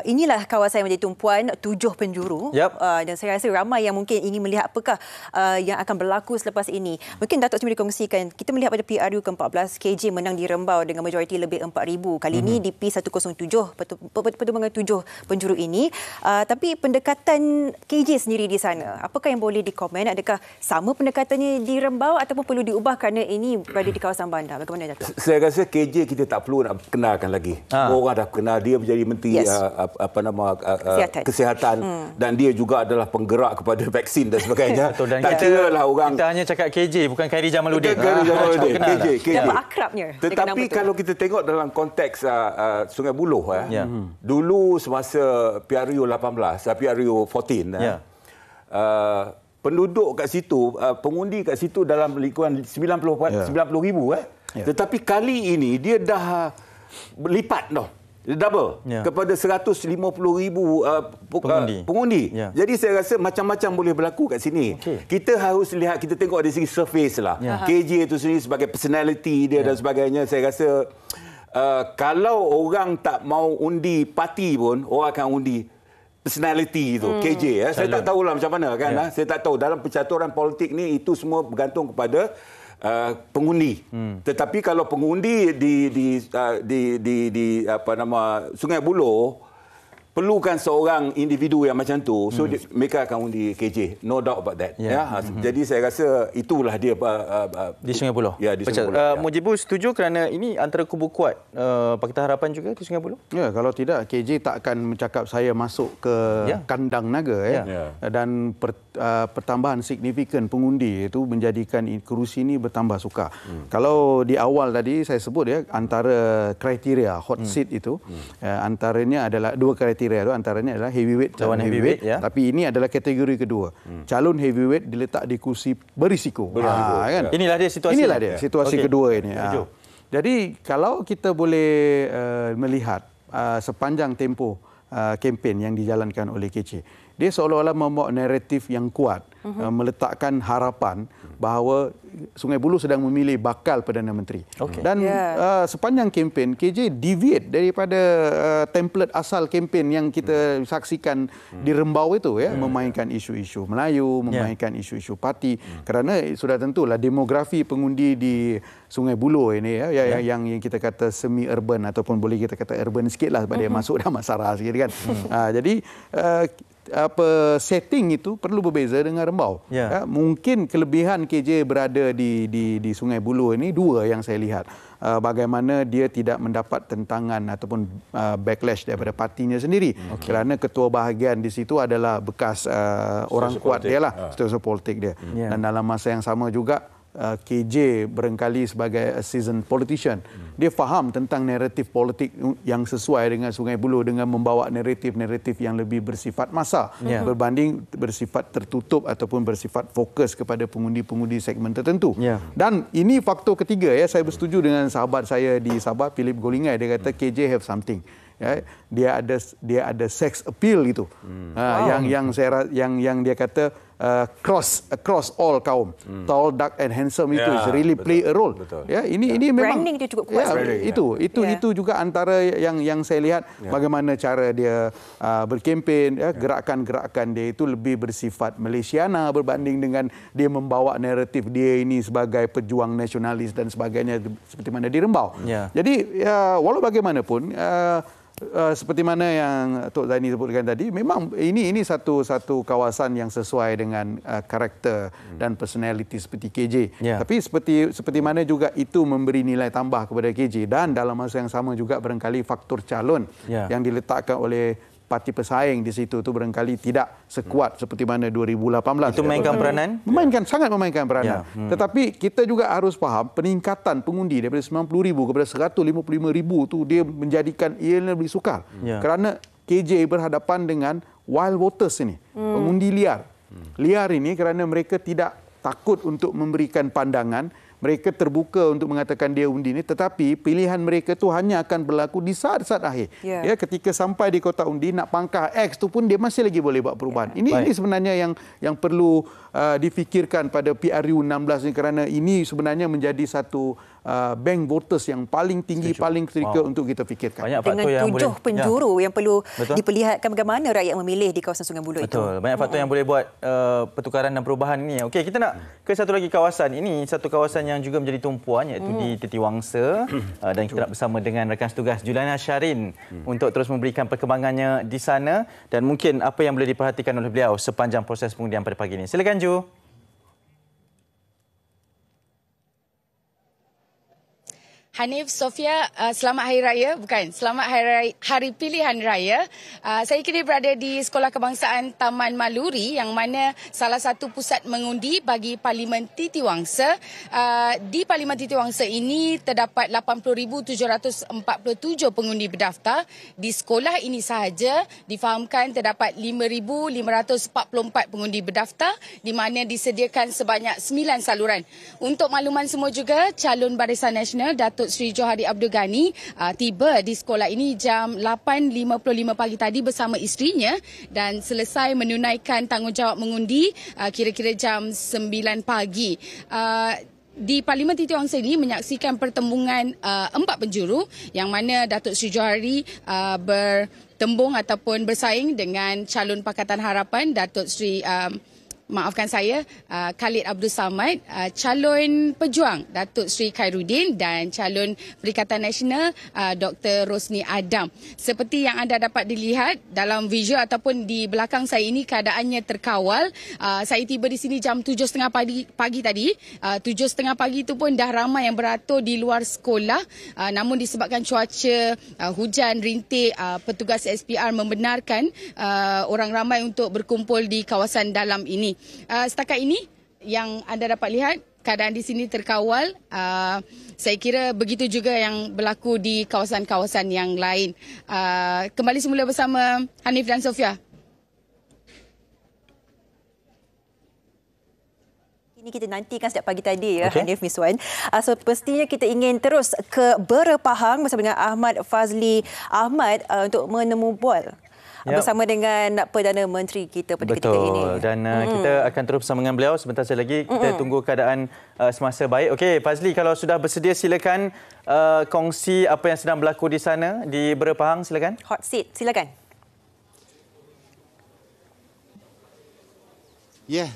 inilah kawasan yang menjadi tumpuan 7 penjuru. Dan saya rasa ramai yang mungkin ingin melihat apakah yang akan berlaku selepas ini. Mungkin Datuk cuma dikongsikan, kita melihat pada PRU ke-14, KJ menang di Rembau dengan majoriti lebih 4,000. Kali ini di P107, pertumbangan 7 penjuru ini. Tapi pendekatan KJ sendiri di sana, apakah yang boleh dikomen? Adakah sama pendekatannya di Rembau ataupun perlu diubah kerana ini berada di kawasan bandar? Bagaimana Datuk? Saya rasa KJ kita tak perlu nak kenalkan lagi. Orang dah kenal dia menjadi menteri kesihatan dan dia juga adalah penggerak kepada vaksin dan sebagainya. Betul, dan tak kira lah orang. Kita hanya cakap KJ, bukan Khairi Jamaluddin. KJ. Apa akrabnya? Tetapi kalau kita tengok dalam konteks Sungai Buloh, dulu semasa PRU 18, PRU 14, penduduk kat situ, pengundi kat situ dalam lingkungan 90,000. Tetapi kali ini dia dah lipat dah. Double kepada 150,000 pengundi. Jadi saya rasa macam-macam boleh berlaku kat sini. Kita harus lihat, kita tengok dari segi surface lah. KJ itu sendiri sebagai personality dia dan sebagainya. Saya rasa kalau orang tak mau undi parti pun, orang akan undi personality itu, KJ. Saya tak tahulah macam mana kan. Saya tak tahu dalam percaturan politik ni itu semua bergantung kepada pengundi. Tetapi kalau pengundi di Sungai Buloh perlukan seorang individu yang macam tu, so mereka akan undi KJ, no doubt about that. Jadi saya rasa itulah dia di Sungai Buloh. Di Sungai Buloh. Mujibu setuju kerana ini antara kubu kuat Pakatan Harapan juga di Sungai Buloh? Ya, kalau tidak KJ tak akan mencakap saya masuk ke kandang naga dan pertambahan signifikan pengundi itu menjadikan kerusi ini bertambah sukar. Kalau di awal tadi saya sebut antara kriteria hot seat itu antaranya adalah dua kriteria itu, antaranya adalah heavyweight, calon heavyweight. Tapi ini adalah kategori kedua. Calon heavyweight diletak di kursi berisiko. Kan? Inilah dia situasi kedua ini. Jadi kalau kita boleh melihat sepanjang tempoh kempen yang dijalankan oleh KJ, dia seolah-olah membawa naratif yang kuat, meletakkan harapan bahawa Sungai Buloh sedang memilih bakal Perdana Menteri. Dan sepanjang kempen, KJ deviate daripada template asal kempen yang kita saksikan di Rembau itu, memainkan isu-isu Melayu, memainkan isu-isu parti. Kerana sudah tentulah demografi pengundi di Sungai Buloh ini yang kita kata semi-urban ataupun boleh kita kata urban sikitlah sebab dia masuk dalam masyarakat sikit kan. Jadi setting itu perlu berbeza dengan Rembau. Mungkin kelebihan KJ berada di Sungai Buloh ini dua yang saya lihat. Bagaimana dia tidak mendapat tentangan ataupun backlash daripada partinya sendiri. Kerana ketua bahagian di situ adalah bekas orang kuat dia lah, sosial politik dia. Dan dalam masa yang sama juga KJ barangkali sebagai seasoned politician, dia faham tentang naratif politik yang sesuai dengan Sungai Buloh dengan membawa naratif-naratif yang lebih bersifat massa berbanding bersifat tertutup ataupun bersifat fokus kepada pengundi-pengundi segmen tertentu. Dan ini faktor ketiga, saya bersetuju dengan sahabat saya di Sabah, Philip Golingai, dia kata KJ have something. Dia ada sex appeal itu. Yang dia kata across all kaum. Tall, dark and handsome itu really play a role. Ini memang branding dia cukup kuat. Itu juga antara yang saya lihat bagaimana cara dia berkempen, gerakan-gerakan dia itu lebih bersifat Malaysiana berbanding dengan dia membawa naratif dia ini sebagai pejuang nasionalis dan sebagainya seperti mana di Rembau. Jadi walau bagaimanapun seperti mana yang Tok Zaini sebutkan tadi, memang ini satu kawasan yang sesuai dengan karakter dan personality seperti KJ. Tapi seperti mana juga itu memberi nilai tambah kepada KJ, dan dalam masa yang sama juga barangkali faktor calon yang diletakkan oleh parti pesaing di situ tu barangkali tidak sekuat seperti mana 2018. Itu memainkan peranan? Sangat memainkan peranan. Tetapi kita juga harus faham peningkatan pengundi daripada 90,000 kepada 155,000 tu dia menjadikan ia lebih sukar. Kerana KJ berhadapan dengan wild voters ini, pengundi liar. Liar ini kerana mereka tidak takut untuk memberikan pandangan. Mereka terbuka untuk mengatakan dia undi ini, tetapi pilihan mereka tu hanya akan berlaku di saat-saat akhir. Ketika sampai di kotak undi nak pangkah X tu pun dia masih lagi boleh buat perubahan. Ini sebenarnya yang perlu difikirkan pada PRU 16 ini, kerana ini sebenarnya menjadi satu bank voters yang paling tinggi, paling kritikal untuk kita fikirkan. Banyak faktor dengan 7 penjuru yang perlu diperlihatkan bagaimana rakyat memilih di kawasan Sungai Buloh itu. Banyak faktor yang boleh buat pertukaran dan perubahan ini. Okey, kita nak ke satu lagi kawasan. Ini satu kawasan yang juga menjadi tumpuan, iaitu di Titiwangsa. Dan kita nak bersama dengan rakan setugas Juliana Syarin untuk terus memberikan perkembangannya di sana dan mungkin apa yang boleh diperhatikan oleh beliau sepanjang proses pengundian pada pagi ini. Silakan Ju. Hanif, Sofia, selamat Hari Raya. Bukan, selamat Hari Pilihan Raya. Saya kini berada di Sekolah Kebangsaan Taman Maluri yang mana salah satu pusat mengundi bagi Parlimen Titiwangsa. Di Parlimen Titiwangsa ini terdapat 80,747 pengundi berdaftar. Di sekolah ini sahaja difahamkan terdapat 5,544 pengundi berdaftar di mana disediakan sebanyak 9 saluran. Untuk makluman semua juga, calon Barisan Nasional Datuk Sri Johari Abdul Ghani tiba di sekolah ini jam 8.55 pagi tadi bersama isterinya dan selesai menunaikan tanggungjawab mengundi kira-kira jam 9 pagi. Di Parlimen Titiwangsa ini menyaksikan pertembungan 4 penjuru yang mana Datuk Sri Johari bertembung ataupun bersaing dengan calon Pakatan Harapan Datuk Sri maafkan saya, Khalid Abdul Samad, calon pejuang Datuk Sri Khairuddin dan calon Perikatan Nasional Dr. Rosni Adam. Seperti yang anda dapat dilihat dalam visual ataupun di belakang saya ini, keadaannya terkawal. Saya tiba di sini jam 7.30 pagi tadi. 7.30 pagi itu pun dah ramai yang beratur di luar sekolah. Namun disebabkan cuaca hujan rintik, petugas SPR membenarkan orang ramai untuk berkumpul di kawasan dalam ini. Setakat ini yang anda dapat lihat, keadaan di sini terkawal. Saya kira begitu juga yang berlaku di kawasan-kawasan yang lain. Kembali semula bersama Hanif dan Sofia. Ini kita nantikan setiap pagi tadi Hanif Miswan. Pastinya kita ingin terus ke Berepahang bersama dengan Ahmad Fazli Ahmad untuk menemu bual bersama dengan Perdana Menteri kita pada ketika ini. Dan kita akan terus bersama dengan beliau sebentar lagi. Kita tunggu keadaan semasa baik. Okey, Fazli, kalau sudah bersedia silakan kongsi apa yang sedang berlaku di sana di Berepahang, silakan. Hot seat, silakan. Ya,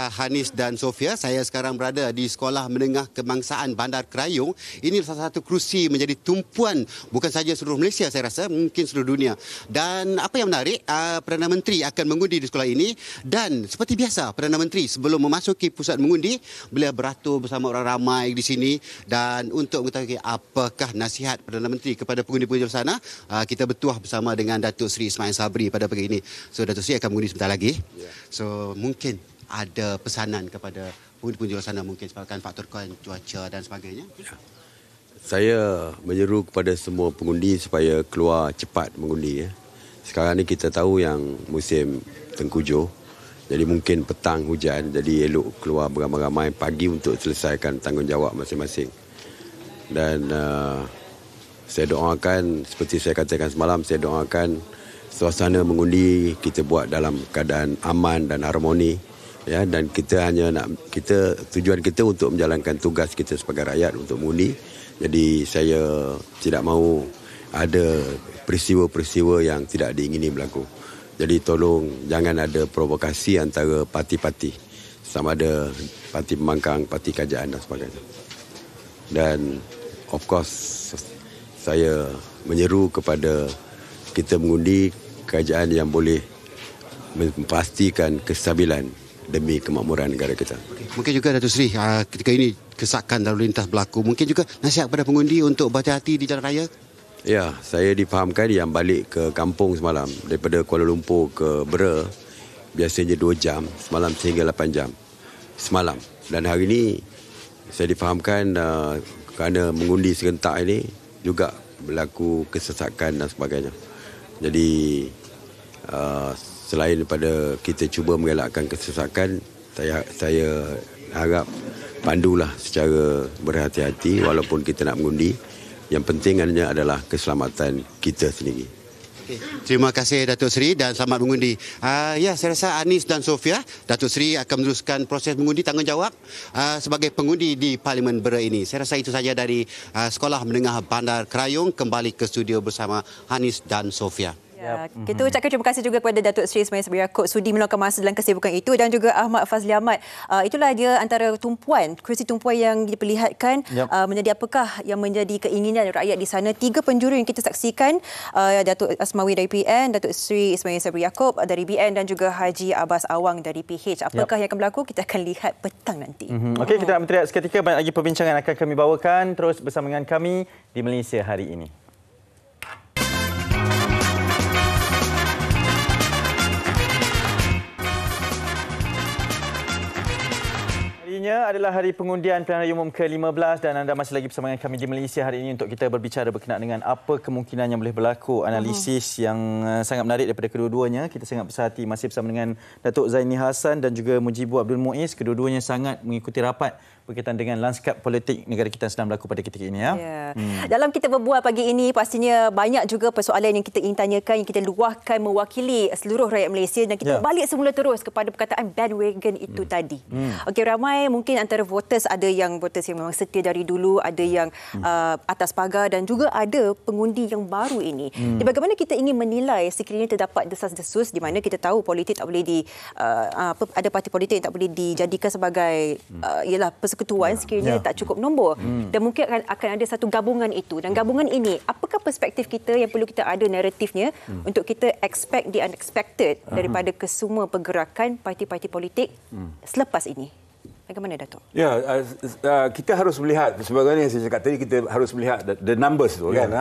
Hanis dan Sofia, saya sekarang berada di Sekolah Menengah Kebangsaan Bandar Krayung. Ini salah satu kerusi menjadi tumpuan bukan saja seluruh Malaysia, saya rasa, mungkin seluruh dunia. Dan apa yang menarik, Perdana Menteri akan mengundi di sekolah ini. Dan seperti biasa, Perdana Menteri sebelum memasuki pusat mengundi, beliau beratur bersama orang ramai di sini. Dan untuk mengetahui apakah nasihat Perdana Menteri kepada pengundi-pengundi di sana, kita bertuah bersama dengan Datuk Seri Ismail Sabri pada pagi ini. So, Datuk Seri akan mengundi sebentar lagi. So, mungkin ada pesanan kepada pengundi-pengundi luar sana mungkin sebabkan faktor cuaca dan sebagainya? Saya menyeru kepada semua pengundi supaya keluar cepat mengundi. Sekarang ni kita tahu yang musim tengkujuh, jadi mungkin petang hujan, jadi elok keluar beramai-ramai pagi untuk selesaikan tanggungjawab masing-masing. Dan saya doakan, seperti saya katakan semalam, saya doakan suasana mengundi kita buat dalam keadaan aman dan harmoni. Ya, dan tujuan kita untuk menjalankan tugas kita sebagai rakyat untuk mengundi. Jadi saya tidak mahu ada peristiwa-peristiwa yang tidak diingini berlaku. Jadi tolong jangan ada provokasi antara parti-parti, sama ada parti pembangkang, parti kerajaan dan sebagainya. Dan of course saya menyeru kepada kita mengundi kerajaan yang boleh memastikan kestabilan demi kemakmuran negara kita. Mungkin juga Datuk Seri, ketika ini kesakan lalu lintas berlaku, mungkin juga nasihat kepada pengundi untuk berhati-hati di jalan raya? Ya, saya difahamkan yang balik ke kampung semalam daripada Kuala Lumpur ke Bera biasanya 2 jam, semalam sehingga 8 jam semalam. Dan hari ini saya difahamkan kerana mengundi serentak ini juga berlaku kesesakan dan sebagainya. Jadi selain daripada kita cuba mengelakkan kesesakan, saya harap pandulah secara berhati-hati walaupun kita nak mengundi. Yang pentingnya adalah keselamatan kita sendiri. Terima kasih Datuk Seri dan selamat mengundi. Ya, saya rasa Anis dan Sofia, Datuk Seri akan meneruskan proses mengundi tanggungjawab sebagai pengundi di Parlimen Bera ini. Saya rasa itu saja dari Sekolah Menengah Bandar Krayung. Kembali ke studio bersama Anis dan Sofia. Ya, kita ucapkan terima kasih juga kepada Datuk Seri Ismail Sabri Yaakob sudi meluangkan masa dalam kesibukan itu, dan juga Ahmad Fazli Ahmad. Itulah dia antara kursi tumpuan yang diperlihatkan. Menjadi apakah yang menjadi keinginan rakyat di sana. 3 penjuru yang kita saksikan, Datuk Asmawi dari PN, Datuk Seri Ismail Sabri Yaakob dari BN dan juga Haji Abbas Awang dari PH. Apakah yang akan berlaku, kita akan lihat petang nanti. Okey, kita nak berteriak seketika. Banyak lagi perbincangan akan kami bawakan terus bersama dengan kami di Malaysia hari ini. Harinya adalah hari pengundian Pilihan Raya Umum ke-15 dan anda masih lagi bersama dengan kami di Malaysia hari ini untuk kita berbicara berkenaan dengan apa kemungkinan yang boleh berlaku. Analisis yang sangat menarik daripada kedua-duanya. Kita sangat besar hati masih bersama dengan Datuk Zaini Hassan dan juga Mujibu Abdul Muiz. Kedua-duanya sangat mengikuti rapat berkaitan dengan lanskap politik negara kita yang sedang berlaku pada ketika ini. Dalam kita berbual pagi ini, pastinya banyak juga persoalan yang kita ingin tanyakan, yang kita luahkan mewakili seluruh rakyat Malaysia, dan kita balik semula terus kepada perkataan bandwagon itu tadi. Okey, ramai mungkin antara voters, ada yang voters yang memang setia dari dulu, ada yang atas pagar dan juga ada pengundi yang baru ini. Bagaimana kita ingin menilai sekiranya terdapat desas-desus di mana kita tahu politik tak boleh ada parti politik yang tak boleh dijadikan sebagai persekutuan sekiranya tak cukup nombor. Dan mungkin akan ada satu gabungan itu. Dan gabungan ini, apakah perspektif kita yang perlu kita ada naratifnya untuk kita expect the unexpected daripada kesemua pergerakan parti-parti politik selepas ini? Bagaimana, Datuk? Ya, kita harus melihat, sebagaimana yang saya cakap tadi, kita harus melihat the numbers tu kan.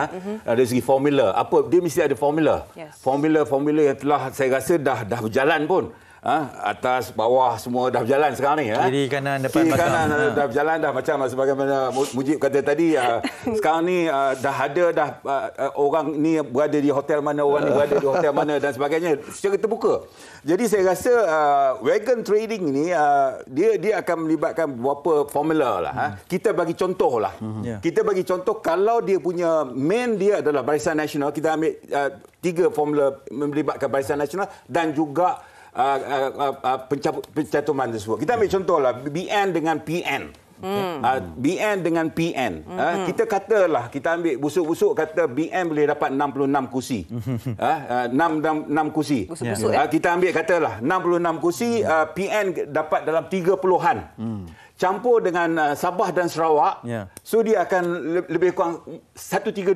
Dari segi formula, dia mesti ada formula. Formula yang telah saya rasa dah berjalan pun. Atas, bawah semua dah berjalan sekarang ni. Kiri, kanan, depan, kiri, kanan dah berjalan dah, macam sebagaimana Mujib kata tadi. Sekarang ni dah ada orang ni berada di hotel mana, orang ni berada di hotel mana dan sebagainya secara terbuka. Jadi saya rasa wagon trading ni dia akan melibatkan beberapa formula lah. Kita bagi contoh lah. Kita bagi contoh, kalau dia punya main dia adalah Barisan Nasional, kita ambil 3 formula melibatkan Barisan Nasional dan juga pencantuman tersebut. Kita ambil contohlah BN dengan PN. BN dengan PN. Kita katalah, kita ambil busuk-busuk kata BN boleh dapat 66 kursi. 6 kursi. Kita ambil katalah 66 kursi, PN dapat dalam 30-an. Campur dengan Sabah dan Sarawak, so dia akan lebih kurang 132.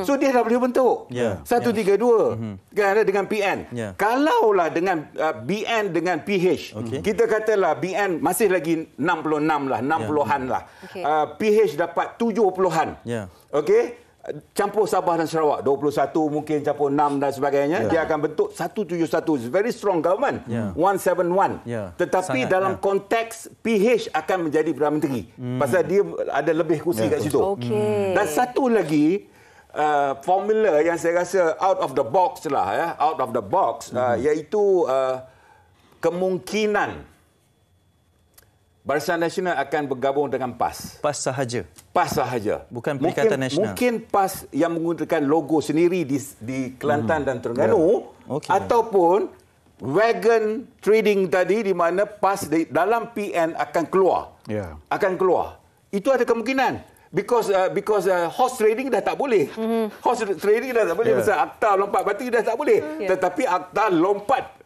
So dia dah boleh bentuk 132 kan, dengan PN. Kalaulah dengan BN dengan PH, kita katalah BN masih lagi 66 lah, 60-an lah. PH dapat 70-an. Okey. Campur Sabah dan Sarawak 21, mungkin campur 6 dan sebagainya, dia akan bentuk 171. Very strong government. 171. Tetapi dalam konteks PH akan menjadi Perdana Menteri, pasal dia ada lebih kursi kat situ. Dan satu lagi formula yang saya rasa out of the box lah, out of the box, iaitu kemungkinan Barisan Nasional akan bergabung dengan PAS. PAS sahaja? PAS sahaja. Bukan Perikatan Nasional? Mungkin PAS yang menggunakan logo sendiri di Kelantan dan Terengganu, ataupun wagon trading tadi, di mana PAS dalam PN akan keluar. Akan keluar. Itu ada kemungkinan. Because horse trading dah tak boleh. Horse trading dah tak boleh. Pasal akta lompat batu dah tak boleh. Tetapi akta lompat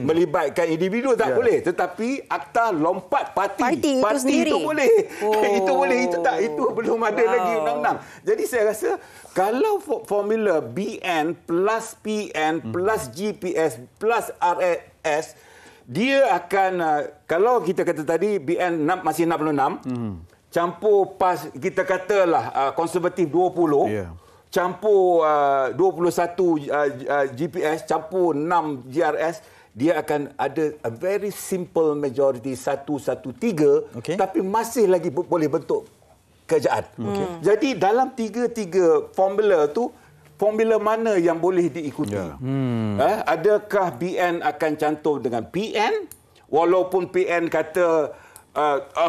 melibatkan individu tak boleh, tetapi akta lompat parti itu boleh. Itu boleh, itu tak, itu belum ada lagi undang-undang. Jadi saya rasa kalau formula BN plus PN plus GPS plus RS, dia akan, kalau kita kata tadi BN masih 66, campur PAS kita katalah konservatif 20, campur 21 GPS, campur 6 GRS, dia akan ada a very simple majority 113, tapi masih lagi boleh bentuk kerajaan. Jadi dalam tiga formula tu, formula mana yang boleh diikuti? Adakah BN akan cantum dengan PN, walaupun PN kata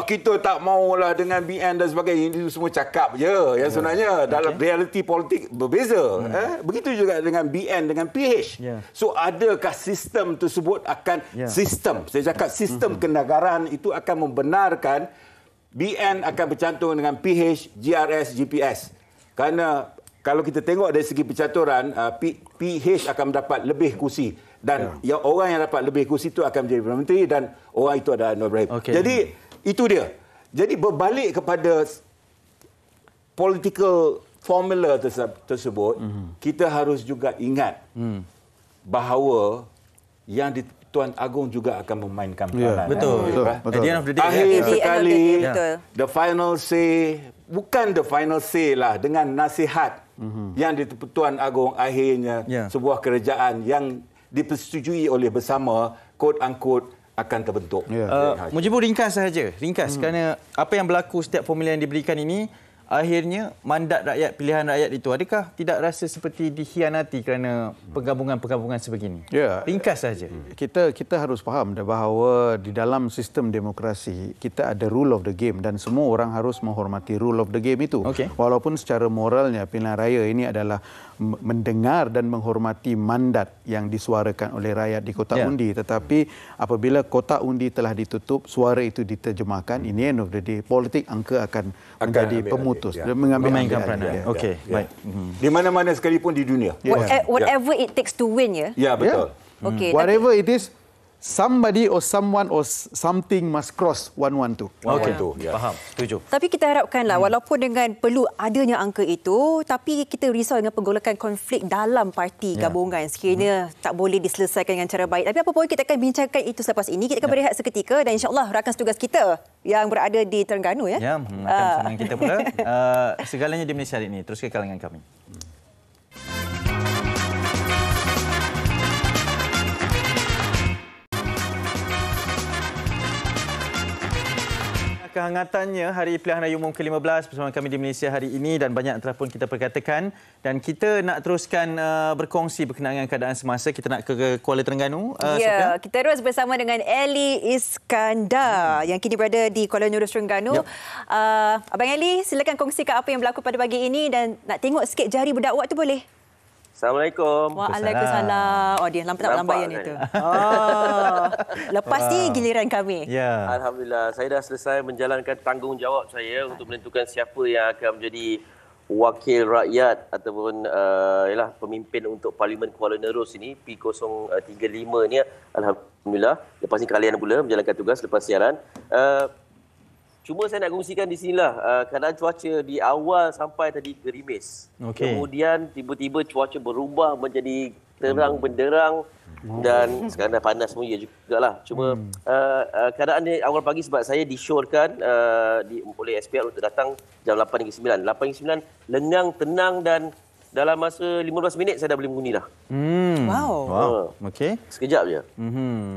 kita tak maulah dengan BN dan sebagainya, ini semua cakap je. Yang sebenarnya dalam realiti politik berbeza. Begitu juga dengan BN dengan PH. So adakah sistem tersebut akan saya cakap sistem kenegaraan itu akan membenarkan BN akan bercantum dengan PH, GRS, GPS. Kerana kalau kita tengok dari segi pencaturan, PH akan mendapat lebih kursi. Dan orang yang dapat lebih kursi itu akan menjadi Perdana Menteri, dan orang itu adalah Anwar Ibrahim. Jadi itu dia. Jadi berbalik kepada political formula tersebut, kita harus juga ingat bahawa yang di Tuan Agong juga akan memainkan peranan. Betul. Akhir sekali, the final say, bukan the final say lah, dengan nasihat yang di Tuan Agong, akhirnya sebuah kerajaan yang dipersetujui oleh bersama, quote unquote, akan terbentuk. Mujibur, ringkas sahaja. Ringkas. Kerana apa yang berlaku setiap formula yang diberikan ini, akhirnya mandat rakyat, pilihan rakyat itu, adakah tidak rasa seperti dikhianati kerana penggabungan-penggabungan sebegini? Ringkas sahaja. Kita harus faham bahawa di dalam sistem demokrasi kita ada rule of the game, dan semua orang harus menghormati rule of the game itu. Walaupun secara moralnya pilihan raya ini adalah mendengar dan menghormati mandat yang disuarakan oleh rakyat di kotak undi, tetapi apabila kotak undi telah ditutup, suara itu diterjemahkan, ini end of the day politik angka akan menjadi pemutus, memainkan peranan. Baik. Di mana-mana sekalipun di dunia. Whatever it takes to win, betul. Whatever it is, somebody or someone or something must cross 112. Faham. Setuju. Tapi kita harapkanlah, walaupun dengan perlu adanya angka itu, tapi kita risau dengan penggolakan konflik dalam parti gabungan. Sekiranya tak boleh diselesaikan dengan cara baik. Tapi apa pun, kita akan bincangkan itu selepas ini. Kita akan berehat seketika, dan insya-Allah rakan setugas kita yang berada di Terengganu akan senang kita pula. Segalanya di Malaysia hari ini. Terus kekal dengan kami. Kehangatannya Hari Pilihan Raya Umum ke-15 bersama kami di Malaysia hari ini, dan banyak telah pun kita perkatakan, dan kita nak teruskan berkongsi berkenaan dengan keadaan semasa. Kita nak ke Kuala Terengganu. Kita terus bersama dengan Eli Iskandar yang kini berada di Kuala Nurul Terengganu. Abang Eli, silakan kongsikan apa yang berlaku pada pagi ini, dan nak tengok sikit jari berdakwah tu boleh? Assalamualaikum. Waalaikumsalam. Oh, dia nampak lambaian kan? itu. Oh. Lepas ni giliran kami. Ya. Alhamdulillah, saya dah selesai menjalankan tanggungjawab saya untuk menentukan siapa yang akan menjadi wakil rakyat ataupun pemimpin untuk Parlimen Kuala Nerus ini, P035 ni. Alhamdulillah, lepas ni kalian pula menjalankan tugas lepas siaran. Cuma saya nak kongsikan di sinilah keadaan cuaca di awal sampai tadi gerimis. Kemudian tiba-tiba cuaca berubah menjadi terang benderang dan sekarang dah panas semua jugalah. Cuma keadaan ni awal pagi sebab saya disyorkan oleh SPR untuk datang jam 8 hingga 9. 8 hingga 9 lengang, tenang dan dalam masa 15 minit saya dah boleh mengundi dah. Wow. Okey. Sekejap je.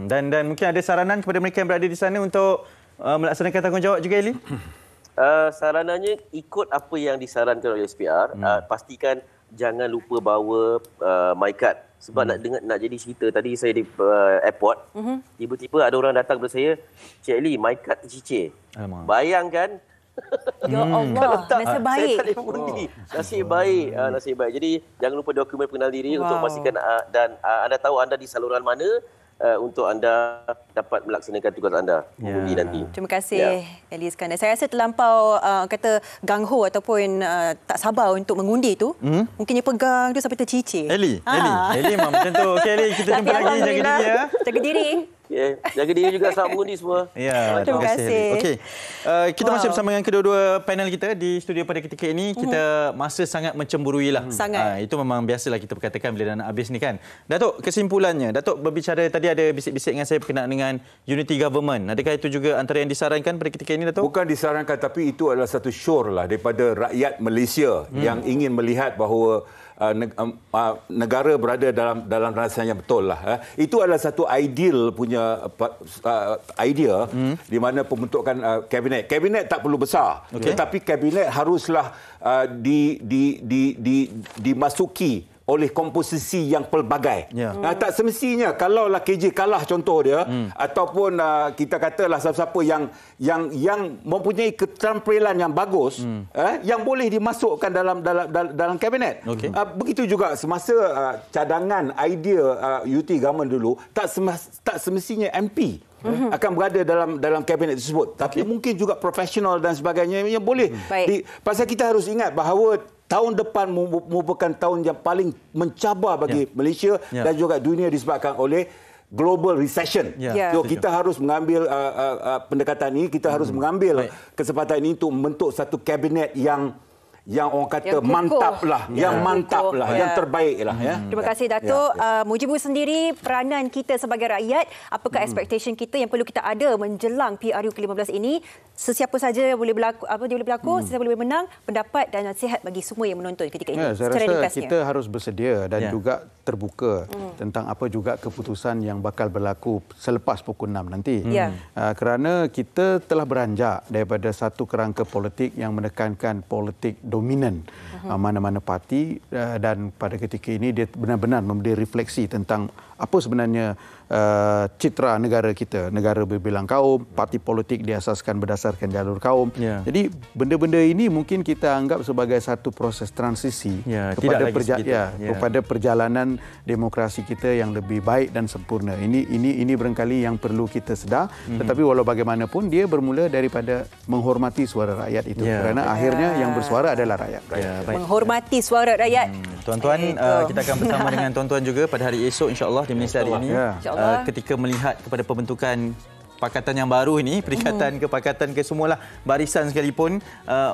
Dan mungkin ada saranan kepada mereka yang berada di sana untuk melaksanakan tanggungjawab juga, Eli? Saranannya ikut apa yang disarankan oleh SPR. Pastikan jangan lupa bawa my card. Sebab nak jadi cerita, tadi saya di airport, tiba-tiba ada orang datang kepada saya, Cik Eli, my card tercicir. Bayangkan. Ya Allah, nasib baik. Saya tak boleh mengundi. Nasib baik. Jadi jangan lupa dokumen pengenal diri untuk pastikan dan anda tahu anda di saluran mana untuk anda dapat melaksanakan tugas anda mengundi nanti. Terima kasih, Eli Iskandar. Saya rasa terlampau kata gangho ataupun tak sabar untuk mengundi tu. Mungkin dia pegang tu sampai tercicir. Eli memang macam tu. Okey, Eli, kita jumpa lagi. Jaga diri ya. Jaga diri. Jaga diri juga, selamat mengundi semua. Ya, terima kasih. Okey. Kita masih bersama dengan kedua-dua panel kita di studio pada ketika ini. Kita masa sangat mencemburui lah. Sangat. Itu memang biasalah kita berkatakan bila dah nak habis ni kan. Datuk, kesimpulannya. Datuk berbicara tadi ada bisik-bisik dengan saya berkenaan dengan unity government. Adakah itu juga antara yang disarankan pada ketika ini, Datuk? Bukan disarankan, tapi itu adalah satu syur lah daripada rakyat Malaysia yang ingin melihat bahawa negara berada dalam rasa yang betul lah. Itu adalah satu ideal punya idea di mana pembentukan kabinet. Kabinet tak perlu besar, tetapi kabinet haruslah dimasuki oleh komposisi yang pelbagai. Tak semestinya kalaulah KJ kalah contoh dia ataupun kita katalah siapa-siapa yang mempunyai keterampilan yang bagus yang boleh dimasukkan dalam kabinet. Begitu juga semasa cadangan idea UT government dulu tak semestinya MP akan berada dalam kabinet tersebut. Tapi mungkin juga profesional dan sebagainya yang boleh. Pasal kita harus ingat bahawa tahun depan merupakan tahun yang paling mencabar bagi Malaysia dan juga dunia disebabkan oleh global recession. So, kita harus mengambil pendekatan ini, kita harus mengambil kesempatan ini untuk membentuk satu kabinet yang orang kata mantap lah, yang terbaik lah. Terima kasih, Datuk. Mujibu sendiri, peranan kita sebagai rakyat, apakah expectation kita yang perlu kita ada menjelang PRU ke-15 ini? Sesiapa saja boleh berlaku, sesiapa boleh menang, pendapat dan nasihat bagi semua yang menonton ketika ini. Saya rasa kita harus bersedia dan juga terbuka tentang apa juga keputusan yang bakal berlaku selepas pukul 6 nanti. Kerana kita telah beranjak daripada satu kerangka politik yang menekankan politik dominan mana-mana parti dan pada ketika ini dia benar-benar memberi refleksi tentang apa sebenarnya citra negara kita. Negara berbilang kaum, parti politik diasaskan berdasarkan jalur kaum. Jadi benda-benda ini mungkin kita anggap sebagai satu proses transisi kepada perjalanan demokrasi kita yang lebih baik dan sempurna. Ini barangkali yang perlu kita sedar. Tetapi walau bagaimanapun dia bermula daripada menghormati suara rakyat itu. Kerana akhirnya yang bersuara adalah rakyat. Menghormati suara rakyat. Tuan-tuan, kita akan bersama dengan tuan-tuan juga pada hari esok insya-Allah di Malaysia hari ini. Ketika melihat kepada pembentukan pakatan yang baru ini, perikatan ke pakatan ke semualah barisan sekalipun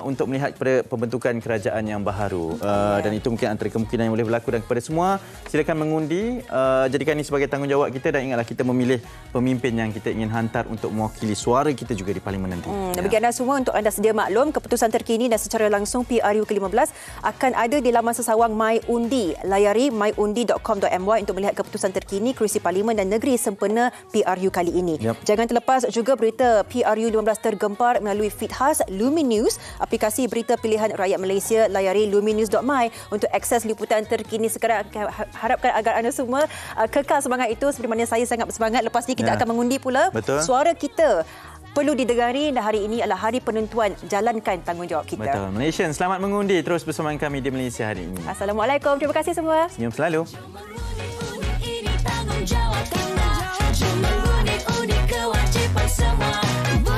untuk melihat kepada pembentukan kerajaan yang baru. Dan itu mungkin antara kemungkinan yang boleh berlaku dan kepada semua silakan mengundi, jadikan ini sebagai tanggungjawab kita dan ingatlah kita memilih pemimpin yang kita ingin hantar untuk mewakili suara kita juga di parlimen nanti. Dan bagi anda semua, untuk anda sedia maklum, keputusan terkini dan secara langsung PRU ke-15 akan ada di laman sesawang MyUndi. Layari myundi.com.my untuk melihat keputusan terkini kerusi parlimen dan negeri sempena PRU kali ini. Jangan lepas juga berita PRU 15 tergempar melalui feed khas Luminews, aplikasi berita pilihan rakyat Malaysia. Layari luminews.my untuk akses liputan terkini sekarang. Harapkan agar anda semua kekal semangat itu seperti mana saya sangat bersemangat. Lepas ni kita akan mengundi pula. Suara kita perlu didengari dan hari ini adalah hari penentuan jalankan tanggungjawab kita. Betul. Malaysian, selamat mengundi terus bersama kami di Malaysia hari ini. Assalamualaikum. Terima kasih semua. Senyum selalu. Mengundi kewajipan semua.